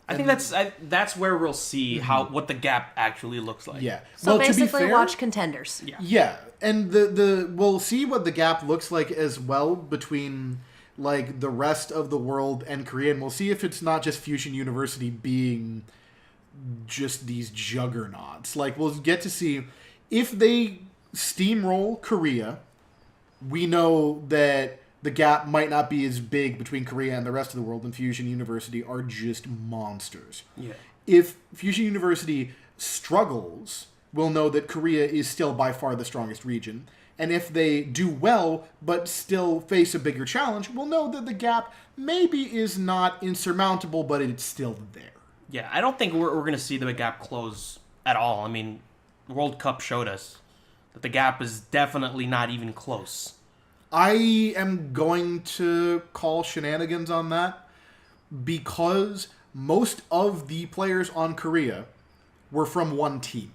I think that's where we'll see what the gap actually looks like. Yeah. So well, to be basically, fair, watch Contenders. Yeah, and the we'll see what the gap looks like as well between like the rest of the world and Korea, and we'll see if it's not just Fusion University being just these juggernauts. Like we'll get to see if they steamroll Korea. We know that the gap might not be as big between Korea and the rest of the world, and Fusion University are just monsters. Yeah. If Fusion University struggles, we'll know that Korea is still by far the strongest region. And if they do well, but still face a bigger challenge, we'll know that the gap maybe is not insurmountable, but it's still there. Yeah, I don't think we're going to see the gap close at all. I mean, the World Cup showed us that the gap is definitely not even close. I am going to call shenanigans on that because most of the players on Korea were from one team.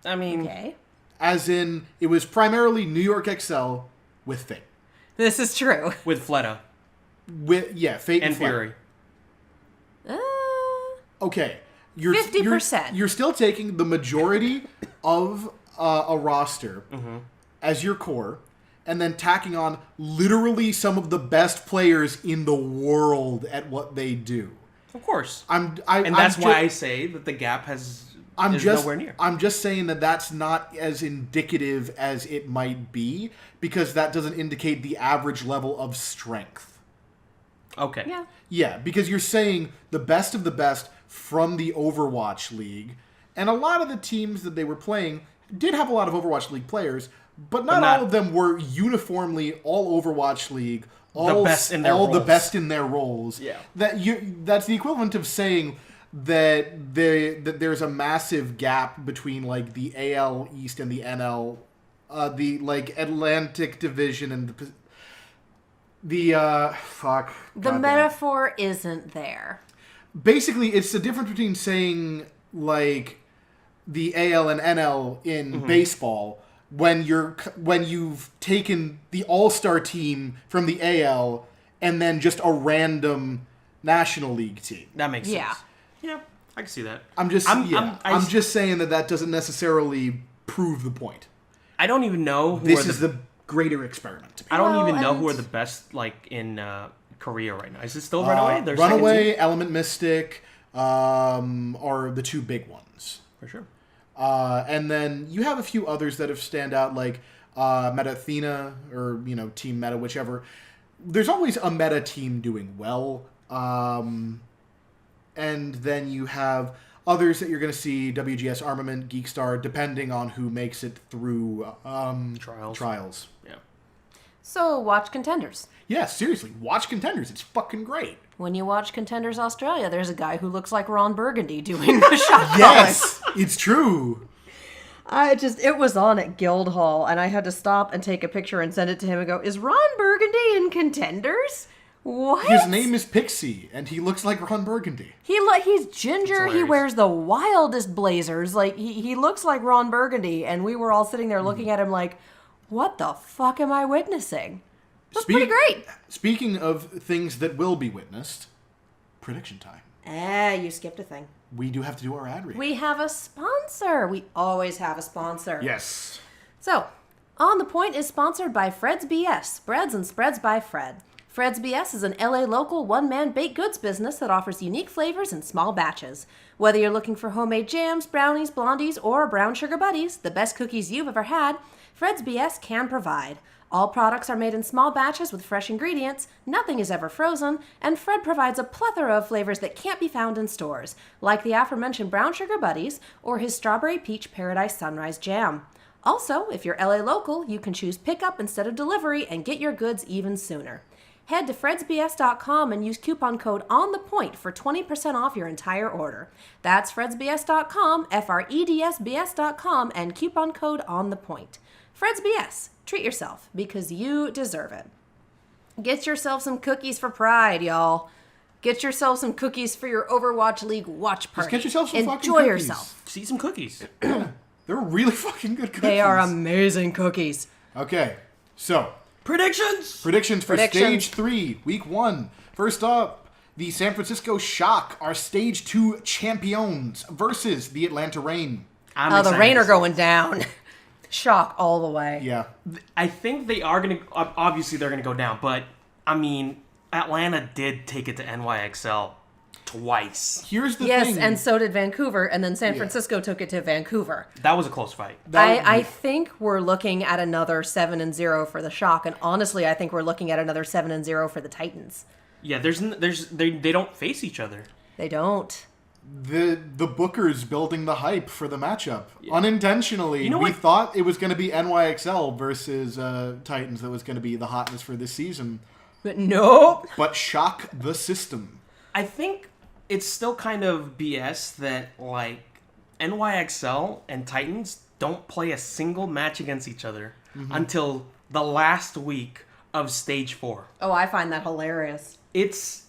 I mean, Okay. As in, it was primarily New York XL with Fate. This is true. with Fleta Fate and Fly. Fury. Uh, Okay. You're 50%. You're still taking the majority of a roster as your core, and then tacking on literally some of the best players in the world at what they do. Of course. And that's why I say that the gap is nowhere near. I'm just saying that that's not as indicative as it might be, because that doesn't indicate the average level of strength. Okay. yeah. Yeah, because you're saying the best of the best from the Overwatch League, and a lot of the teams that they were playing did have a lot of Overwatch League players, but not all of them were uniformly all Overwatch League, all best in their all the roles. best in their roles. Yeah. That's the equivalent of saying that there's a massive gap between like the AL East and the NL, the like Atlantic Division and the The metaphor isn't there. Basically, it's the difference between saying like the AL and NL in baseball when you've taken the all-star team from the AL and then just a random National League team. That makes sense. Yeah. Yeah, I can see that. I'm just saying that doesn't necessarily prove the point. I don't even know who This are is the greater experiment to me. I don't Well, even know and- who are the best like in Korea right now. Is it still Runaway? Their second Runaway, team? Element Mystic are the two big ones. For sure. And then you have a few others that have stand out, like Meta Athena or Team Meta, whichever. There's always a meta team doing well, and then you have others that you're going to see: WGS Armament, Geekstar, depending on who makes it through trials. Yeah. So watch Contenders. Yeah, seriously, watch Contenders. It's fucking great. When you watch Contenders Australia, there's a guy who looks like Ron Burgundy doing the shot. Yes, it's true. It was on at Guildhall, and I had to stop and take a picture and send it to him and go, is Ron Burgundy in Contenders? What? His name is Pixie, and he looks like Ron Burgundy. He's ginger. He hilarious. wears the wildest blazers. Like, he looks like Ron Burgundy, and we were all sitting there looking at him like, what the fuck am I witnessing? That's pretty great. Speaking of things that will be witnessed, prediction time. You skipped a thing. We do have to do our ad read. We have a sponsor. We always have a sponsor. Yes. So, On the Point is sponsored by Fred's BS, Breads and Spreads by Fred. Fred's BS is an LA local one-man baked goods business that offers unique flavors in small batches. Whether you're looking for homemade jams, brownies, blondies, or brown sugar buddies, the best cookies you've ever had, Fred's BS can provide. All products are made in small batches with fresh ingredients, nothing is ever frozen, and Fred provides a plethora of flavors that can't be found in stores, like the aforementioned brown sugar buddies or his strawberry peach paradise sunrise jam. Also, if you're LA local, you can choose pickup instead of delivery and get your goods even sooner. Head to fredsbs.com and use coupon code ONTHEPOINT for 20% off your entire order. That's fredsbs.com, FREDSBS.com, and coupon code ONTHEPOINT. Fred's BS. Treat yourself, because you deserve it. Get yourself some cookies for pride, y'all. Get yourself some cookies for your Overwatch League watch party. Just get yourself some fucking Enjoy cookies. yourself. See some cookies. They're really fucking good cookies. They are amazing cookies. Okay, so Predictions predictions for Predictions. Stage 3, Week 1. First up, The San Francisco Shock are Stage 2 champions versus the Atlanta Reign. The Reign are going down. Shock all the way. Yeah. I think they are going to... Obviously, they're going to go down. But, I mean, Atlanta did take it to NYXL twice. Here's the thing. Yes, and so did Vancouver, and then San Francisco took it to Vancouver. That was a close fight. I think we're looking at another 7-0 for the Shock, and honestly, I think we're looking at another 7-0 for the Titans. Yeah, they don't face each other. They don't. The Bookers building the hype for the matchup. Yeah. Unintentionally, we what? thought it was going to be NYXL versus Titans that was going to be the hotness for this season. But nope. But Shock the system. I think it's still kind of BS that, like, NYXL and Titans don't play a single match against each other until the last week of Stage 4. Oh, I find that hilarious. It's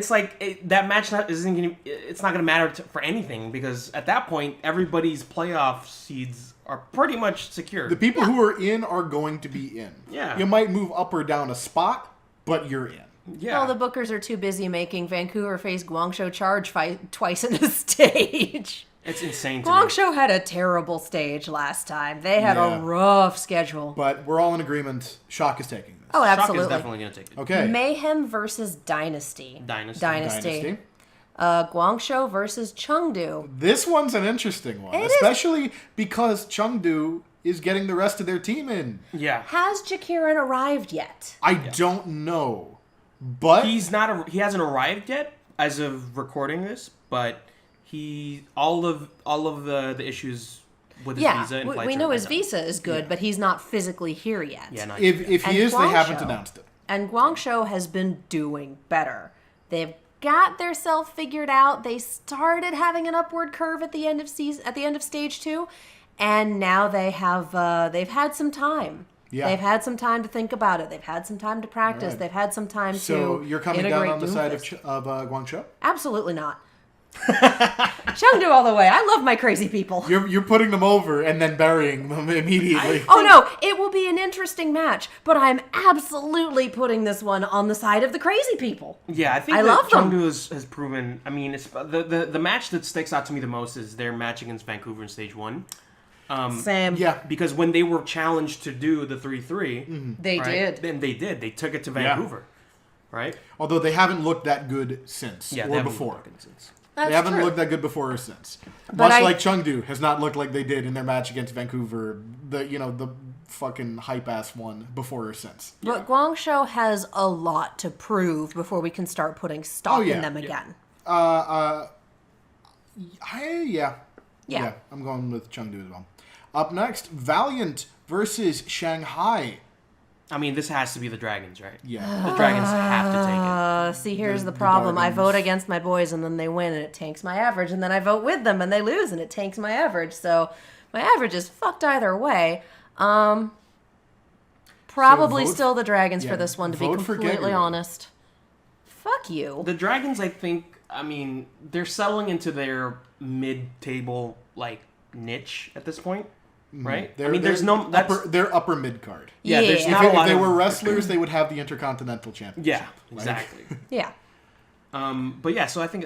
like that match it's not going to matter for anything because at that point everybody's playoff seeds are pretty much secure. The people who are in are going to be in. Yeah. You might move up or down a spot, but you're in. Yeah. Well, the Bookers are too busy making Vancouver face Guangzhou Charge fight twice in a stage. It's insane to me. Guangzhou had a terrible stage last time. They had a rough schedule. But we're all in agreement. Shock is taking this. Oh, absolutely. Shock is definitely going to take it. Okay. Mayhem versus Dynasty. Dynasty. Guangzhou versus Chengdu. This one's an interesting one, especially because Chengdu is getting the rest of their team in. Yeah. Has Jakiran arrived yet? I don't know, but he hasn't arrived yet as of recording this, but all of the issues with his visa and flights. We know his visa is good, but he's not physically here yet. Yeah, not if he is, they haven't announced it. And Guangzhou has been doing better. They've got their self figured out. They started having an upward curve at the end of Stage 2, and now they've had some time. Yeah. They've had some time to think about it. They've had some time to practice. Right. They've had some time to So you're coming down integrate on the side of Doomfist. Guangzhou? Absolutely not. Chengdu all the way. I love my crazy people. You're putting them over and then burying them immediately. Oh no, it will be an interesting match, but I'm absolutely putting this one on the side of the crazy people. Yeah, I think love them. Chengdu has proven. I mean, it's the match that sticks out to me the most is their match against Vancouver in Stage 1. Same. Yeah. Because when they were challenged to do the 3-3, They right, did. Then they did. They took it to Vancouver, right? Although they haven't looked that good since Yeah, or before. That's They haven't true. looked that good before or since. But Much like Chengdu has not looked like they did in their match against Vancouver, the fucking hype ass one before or since. But Guangzhou has a lot to prove before we can start putting stock in them again. Yeah, I'm going with Chengdu as well. Up next, Valiant versus Shanghai. I mean, this has to be the Dragons, right? Yeah. The Dragons have to take it. See, here's the problem. I vote against my boys and then they win and it tanks my average. And then I vote with them and they lose and it tanks my average. So my average is fucked either way. Probably still the Dragons for this one, to be completely honest. Fuck you. The Dragons, I think, I mean, they're settling into their mid-table, like, niche at this point, right? They're upper mid card. Yeah, there's not a lot if they of... were wrestlers, they would have the Intercontinental Championship. Yeah, exactly. Yeah. But yeah, so I think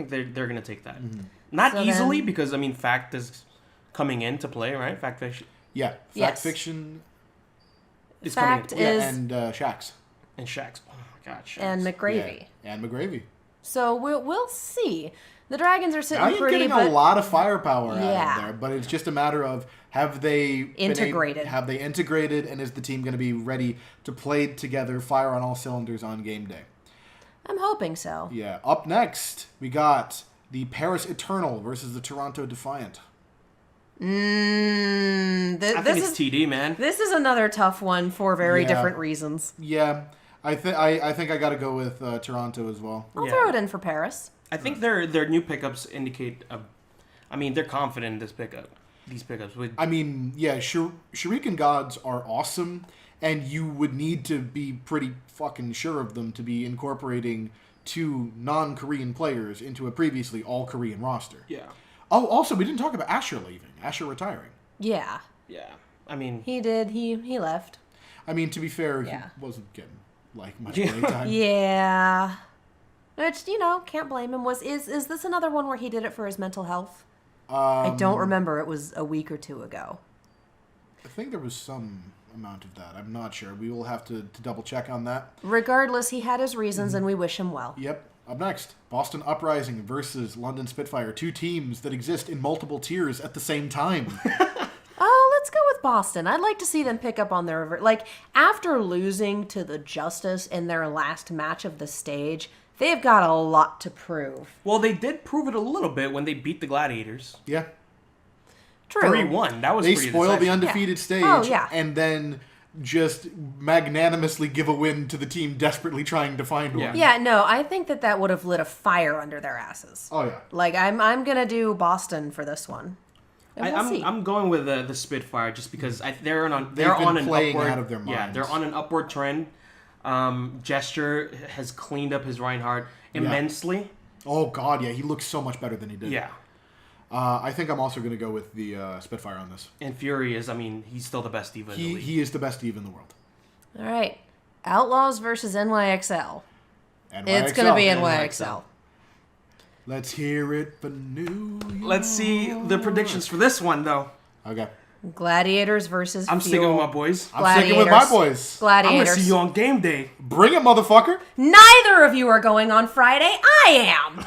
they're gonna take that. Not so easily then, because I mean, Fact is coming into play, right? Fact Fiction. Yeah, Fiction is Fact coming into play. And Shax. And Shax. Oh my god. Shax. And McGravy. Yeah, and McGravy. So we'll see. The Dragons are sitting pretty. You're getting a lot of firepower out of there, but it's just a matter of have they integrated? Have they integrated, and is the team going to be ready to play together, fire on all cylinders on game day? I'm hoping so. Yeah. Up next, we got the Paris Eternal versus the Toronto Defiant. I think it's TD, man. This is another tough one for very different reasons. Yeah. I think I got to go with Toronto as well. I'll throw it in for Paris. I think their new pickups indicate. I mean, they're confident in this pickup. These pickups. I mean, yeah, Shuriken Gods are awesome, and you would need to be pretty fucking sure of them to be incorporating two non-Korean players into a previously all-Korean roster. Yeah. Oh, also, we didn't talk about Asher leaving. Asher retiring. Yeah. Yeah. I mean, he did. He left. I mean, to be fair, he wasn't getting much playtime. Yeah. Which, can't blame him. Is this another one where he did it for his mental health? I don't remember. It was a week or two ago. I think there was some amount of that. I'm not sure. We will have to double check on that. Regardless, he had his reasons, and we wish him well. Yep. Up next, Boston Uprising versus London Spitfire. Two teams that exist in multiple tiers at the same time. Oh, let's go with Boston. I'd like to see them pick up on their... after losing to the Justice in their last match of the stage, they've got a lot to prove. Well, they did prove it a little bit when they beat the Gladiators. Yeah. True. 3-1. That was They pretty spoil the decisive. undefeated stage Oh, yeah. and then just magnanimously give a win to the team desperately trying to find one. Yeah, no, I think that would have lit a fire under their asses. Oh, yeah. I'm going to do Boston for this one. And we'll see. I'm going with the Spitfire just because they're on an playing upward, out of their Yeah, minds. they're on an upward trend. Gesture has cleaned up his Reinhardt immensely. Oh, God, yeah. He looks so much better than he did. Yeah. I think I'm also going to go with the Spitfire on this. And Fury is, he's still the best diva in the league. He is the best diva in the world. All right. Outlaws versus NYXL. NYXL. It's going to be NYXL. Let's hear it for New York. Let's see the predictions for this one, though. Okay. Gladiators versus I'm sticking with my boys. I'm sticking with my boys. I'm going Gladiators. to see you on game day. Bring it, motherfucker. Neither of you are going on Friday. I am.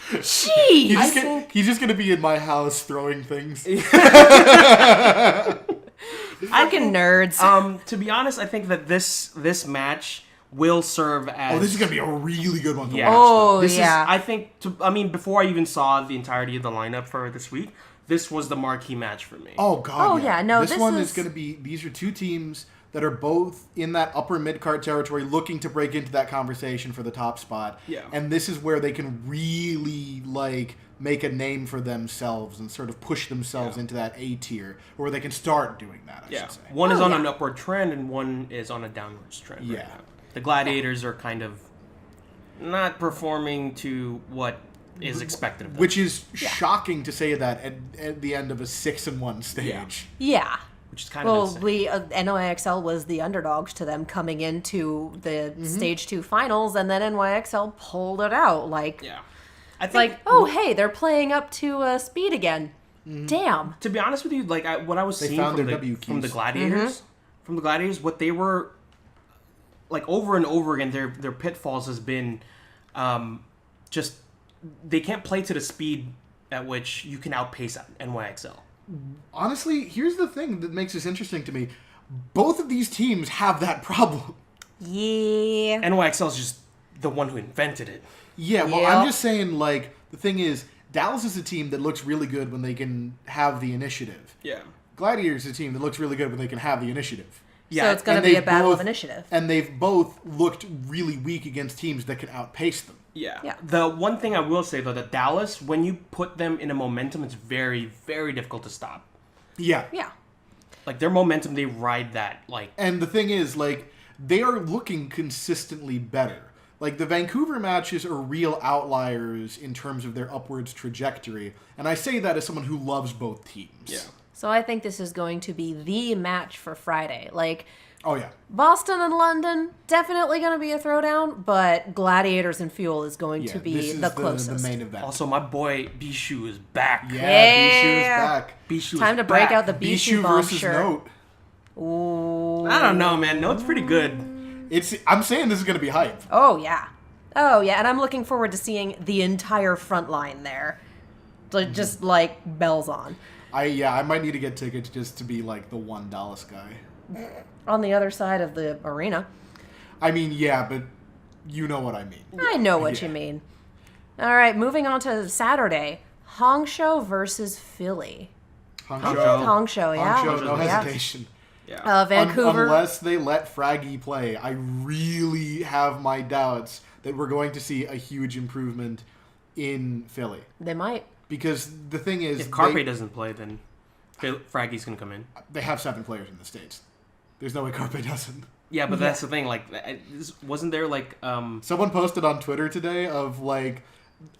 Jeez. He's just going to be in my house throwing things. Fucking nerds. To be honest, I think that this match will serve as... Oh, this is going to be a really good one to Yeah. watch. Oh, This yeah. is, I think, before I even saw the entirety of the lineup for this week, this was the marquee match for me. Oh, God. Oh, yeah, no, This this one is- is going to be... These are two teams that are both in that upper mid-card territory looking to break into that conversation for the top spot. Yeah. And this is where they can really, make a name for themselves and sort of push themselves into that A tier, where they can start doing that, I should say. One is Oh, on yeah. an upward trend and one is on a downwards trend. Yeah. Right now. The Gladiators are kind of not performing to what is expected of them. Which is shocking to say that at the end of a 6-1 stage. Yeah. Which is kind of Well, insane. NYXL was the underdogs to them coming into the Stage 2 finals, and then NYXL pulled it out. Yeah. I It's think, like, oh, hey, they're playing up to speed again. Damn. to be honest with you, what I was They seeing found from their the, W from the keys. Gladiators, what they were, over and over again, their pitfalls has been just, they can't play to the speed at which you can outpace NYXL. Honestly, here's the thing that makes this interesting to me. Both of these teams have that problem. Yeah. NYXL is just the one who invented it. Yeah, well, Yeah. I'm just saying, the thing is, Dallas is a team that looks really good when they can have the initiative. Yeah. Gladiators is a team that looks really good when they can have the initiative. So it's going to And be a they've battle of both- initiative. And they've both looked really weak against teams that can outpace them. Yeah. Yeah. The one thing I will say, though, that Dallas, when you put them in a momentum, it's very, very difficult to stop. Yeah. Yeah. Their momentum, they ride that. And the thing is, they are looking consistently better. The Vancouver matches are real outliers in terms of their upwards trajectory. And I say that as someone who loves both teams. Yeah. So I think this is going to be the match for Friday. Oh, yeah. Boston and London, definitely going to be a throwdown, but Gladiators and Fuel is going Yeah, to be this is the closest. the main event. Also, my boy Bishu is back. Yeah, Yeah. Bishu is back. Bishu Time is to break back. out the Bishu Bishu bomb versus shirt. Note. Ooh. I don't know, man. Note's pretty good. I'm saying this is going to be hype. Oh, yeah. Oh, yeah. And I'm looking forward to seeing the entire front line there. Just bells on. I might need to get tickets just to be the one Dallas guy. On the other side of the arena. I mean, yeah, but you know what I mean. I know what you mean. All right, moving on to Saturday. Hangzhou versus Philly. Hangzhou, yeah. Hangzhou, no Yeah. hesitation. Yeah. Vancouver. Unless they let Fraggy play, I really have my doubts that we're going to see a huge improvement in Philly. They might. Because the thing is, If Carpe doesn't play, then Fraggy's going to come in. they have 7 players in the States. There's no way Carpe doesn't. Yeah, but that's the thing. Wasn't there Someone posted on Twitter today of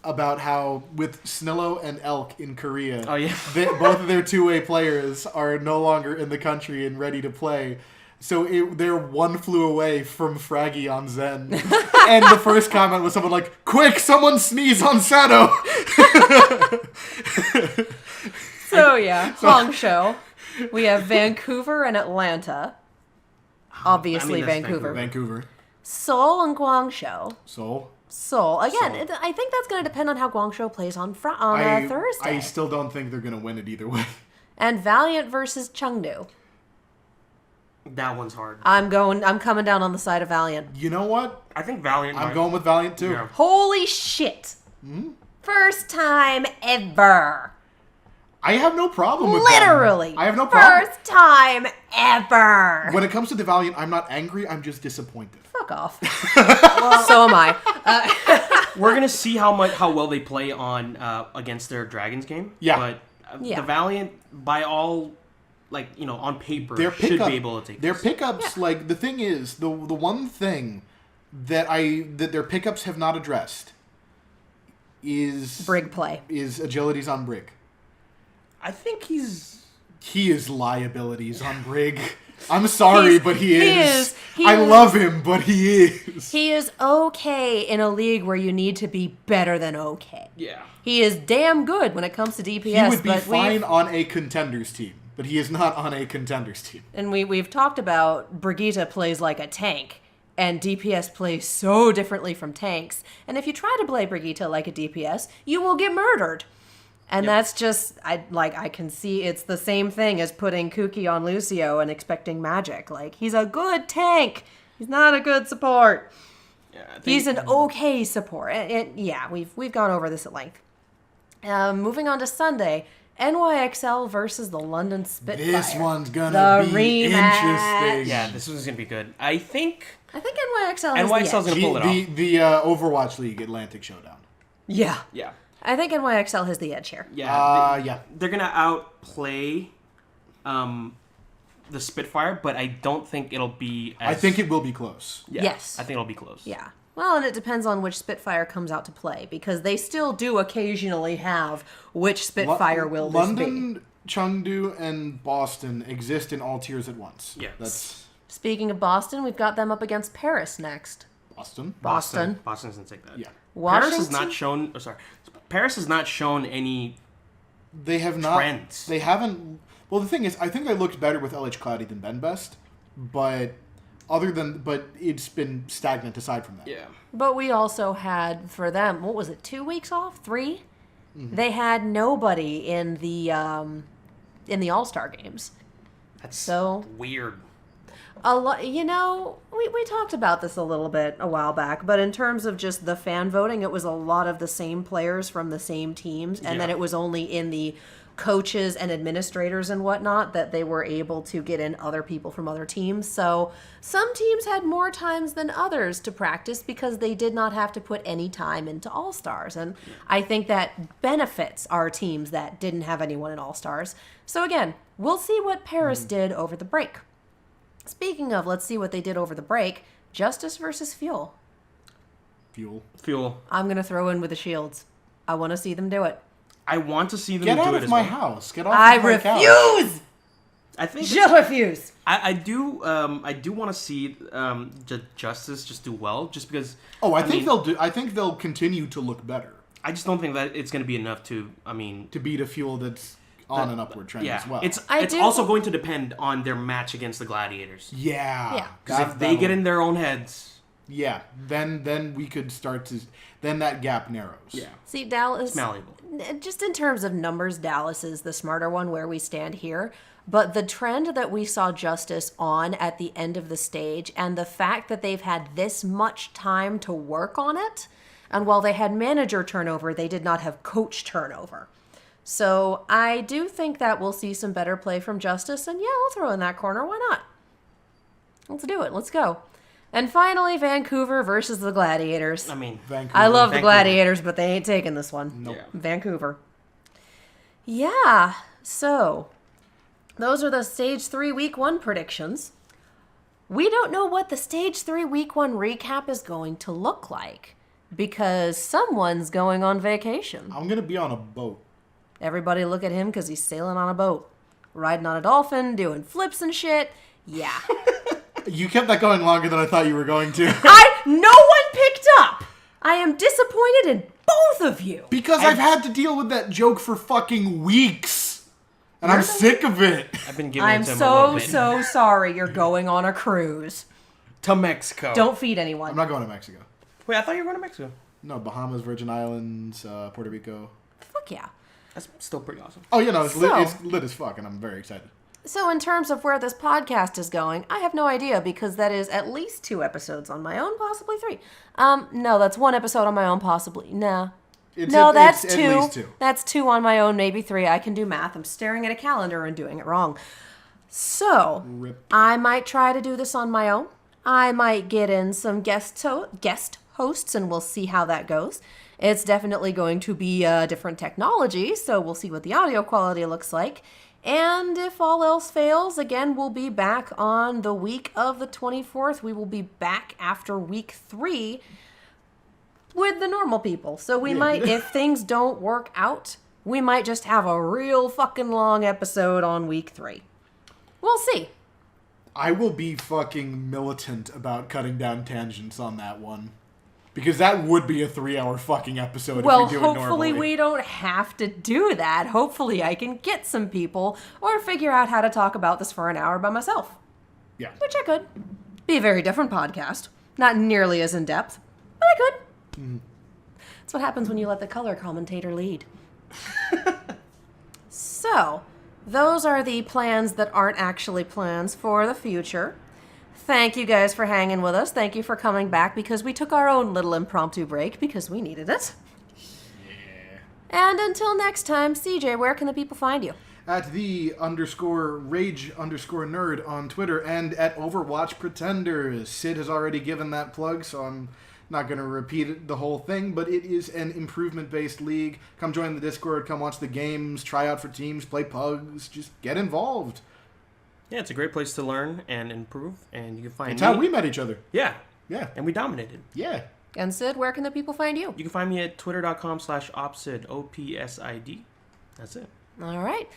about how with Snillo and Elk in Korea, Oh, yeah. both of their 2-way players are no longer in the country and ready to play. they're one flew away from Fraggy on Zen. And the first comment was someone like, "Quick, someone sneeze on Sano!" So yeah, Hangzhou. We have Vancouver and Atlanta. Obviously, that's Vancouver. Vancouver. Seoul and Guangzhou. Seoul. Again, Seoul. I think that's going to depend on how Guangzhou plays on Thursday. I still don't think they're going to win it either way. And Valiant versus Chengdu. That one's hard. I'm coming down on the side of Valiant. You know what? I think Valiant. I'm going with Valiant too. Yeah. Holy shit. First time ever. I have no problem with Literally. that. I have no problem. First time ever. When it comes to the Valiant, I'm not angry. I'm just disappointed. Fuck off. So am I. We're gonna see how well they play on against their Dragons game. Yeah. But Yeah. the Valiant, by all, on paper, Their should pickup, be able to take their this. pickups. Like the thing is, the one thing that their pickups have not addressed is Brig play. is agilities on Brig. I think he's. He is liabilities on Brig. I'm sorry, but he is. He I is. love him, but he is. He is okay in a league where you need to be better than okay. Yeah. He is damn good when it comes to DPS. He would be but fine on a contenders team, but he is not on a contenders team. And we've talked about Brigitte plays like a tank, and DPS plays so differently from tanks. And if you try to play Brigitte like a DPS, you will get murdered. And that's just, I can see it's the same thing as putting Kuki on Lucio and expecting magic. Like, he's a good tank. He's not a good support. Yeah, I think, He's an okay support. Yeah, we've gone over this at length. Moving on to Sunday, NYXL versus the London Spitfire. This one's gonna The be rematch. interesting. Yeah, this one's gonna be good. I think NYXL has NYXL's the edge. gonna pull it off. The Overwatch League Atlantic Showdown. Yeah. Yeah. I think NYXL has the edge here. Yeah. Yeah. They're gonna outplay the Spitfire, but I don't think it'll be as... I think it will be close. Yeah, Yes. I think it'll be close. Yeah. Well, and it depends on which Spitfire comes out to play, because they still do occasionally have which Spitfire will this be. London, Chengdu, and Boston exist in all tiers at once. Yeah. That's Speaking of Boston, we've got them up against Paris next. Boston. Boston. Boston's gonna take that. Yeah. Washington. Paris has not shown... Oh, sorry. Paris has not shown any... They have not. Trends. They haven't. Well, the thing is, I think they looked better with LH Cloudy than Ben Best, but it's been stagnant aside from that. Yeah. But we also had, for them, what was it, 2 weeks off? 3? Mm-hmm. They had nobody in the All-Star games. That's So- weird. A lot, we talked about this a little bit a while back, but in terms of just the fan voting, it was a lot of the same players from the same teams, and then Yeah. it was only in the coaches and administrators and whatnot that they were able to get in other people from other teams. So some teams had more times than others to practice because they did not have to put any time into All-Stars, and I think that benefits our teams that didn't have anyone in All-Stars. So again, we'll see what Paris did over the break. Speaking of, let's see what they did over the break. Justice versus Fuel. Fuel. I'm going to throw in with the shields. I want to see them do it. I want to see them Get do out it of as my well. house. Get off I of my couch. refuse! I think Je refuse! I do want to see Justice just do well, just because. Oh, I mean, think they'll do. I think they'll continue to look better I just don't think that it's going to be enough to. to beat a Fuel that's on an upward trend Yeah, as well. it's I do- also going to depend on their match against the Gladiators. yeah. Yeah. Because if they get in their own heads, yeah, then we could start to. Then that gap narrows. yeah, See, Dallas, it's malleable. just in terms of numbers, Dallas is the smarter one where we stand here. But the trend that we saw Justice on at the end of the stage, and the fact that they've had this much time to work on it, and while they had manager turnover, they did not have coach turnover. So I do think that we'll see some better play from Justice, and yeah, I'll throw in that corner. Why not? Let's do it. Let's go. And finally, Vancouver versus the Gladiators. I mean, Vancouver. I love the Vancouver. Gladiators, but they ain't taking this one. Nope. Yeah. Vancouver. Yeah, so those are the Stage 3 Week 1 predictions. We don't know what the Stage 3 Week 1 recap is going to look like because someone's going on vacation. I'm gonna be on a boat. Everybody look at him because he's sailing on a boat, riding on a dolphin, doing flips and shit. Yeah. You kept that going longer than I thought you were going to. No one picked up. I am disappointed in both of you. Because I've had to deal with that joke for fucking weeks. And I'm sick of it. I've been giving it I'm to him a little so bit. sorry you're going on a cruise. To Mexico. Don't feed anyone. I'm not going to Mexico. Wait, I thought you were going to Mexico. No, Bahamas, Virgin Islands, Puerto Rico. Fuck yeah. That's still pretty awesome. Oh, you know, it's So- lit as fuck, and I'm very excited. So in terms of where this podcast is going, I have no idea because that is at least 2 episodes on my own, possibly 3. No, that's 1 episode on my own, possibly. No. That's it's 2. At least 2. That's 2 on my own, maybe 3. I can do math. I'm staring at a calendar and doing it wrong. So, Rip. I might try to do this on my own. I might get in some guest hosts and we'll see how that goes. It's definitely going to be different technology, so we'll see what the audio quality looks like. And if all else fails, again, we'll be back on the week of the 24th. We will be back after week 3 with the normal people. So we might, if things don't work out, we might just have a real fucking long episode on week 3. We'll see. I will be fucking militant about cutting down tangents on that one. Because that would be a 3-hour fucking episode Well, if we do it normally. hopefully we don't have to do that. Hopefully I can get some people or figure out how to talk about this for an hour by myself. Yeah. Which I could. Be a very different podcast. Not nearly as in-depth, but I could. That's what happens when you let the color commentator lead. So, those are the plans that aren't actually plans for the future. Thank you guys for hanging with us. Thank you for coming back because we took our own little impromptu break because we needed it. Yeah. And until next time, CJ, where can the people find you? At @the_rage_nerd on Twitter and at Overwatch Pretenders. Sid has already given that plug, so I'm not going to repeat the whole thing, but it is an improvement-based league. Come join the Discord, come watch the games, try out for teams, play pugs, just get involved. Yeah, it's a great place to learn and improve, and you can find It's me. how we met each other. Yeah, Yeah. and we dominated. Yeah. And Sid, where can the people find you? You can find me at twitter.com/opsid, OPSID. That's it. All right.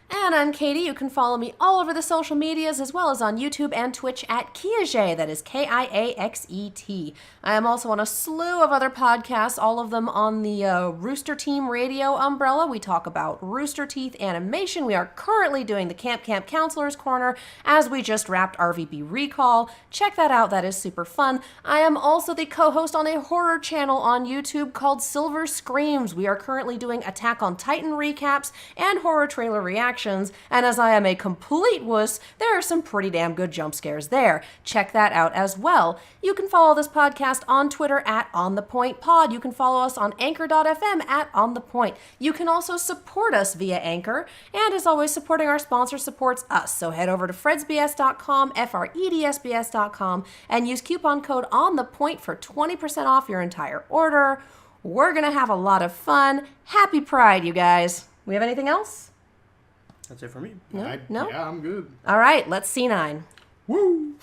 And I'm Katie. You can follow me all over the social medias as well as on YouTube and Twitch at Kiaxet. That is Kiaxet. I am also on a slew of other podcasts, all of them on the Rooster Team Radio umbrella. We talk about Rooster Teeth animation. We are currently doing the Camp Counselor's Corner as we just wrapped RVB Recall. Check that out. That is super fun. I am also the co-host on a horror channel on YouTube called Silver Screams. We are currently doing Attack on Titan recaps and horror trailer reactions. And as I am a complete wuss, there are some pretty damn good jump scares there. Check that out as well. You can follow this podcast on Twitter at OnThePointPod. You can follow us on Anchor.fm at OnThePoint. You can also support us via Anchor. And as always, supporting our sponsor supports us. So head over to fredsbs.com, FREDSBS.com, and use coupon code OnThePoint for 20% off your entire order. We're going to have a lot of fun. Happy Pride, you guys. We have anything else? That's it for me. No? Yeah, I'm good. All right, let's C9. Woo!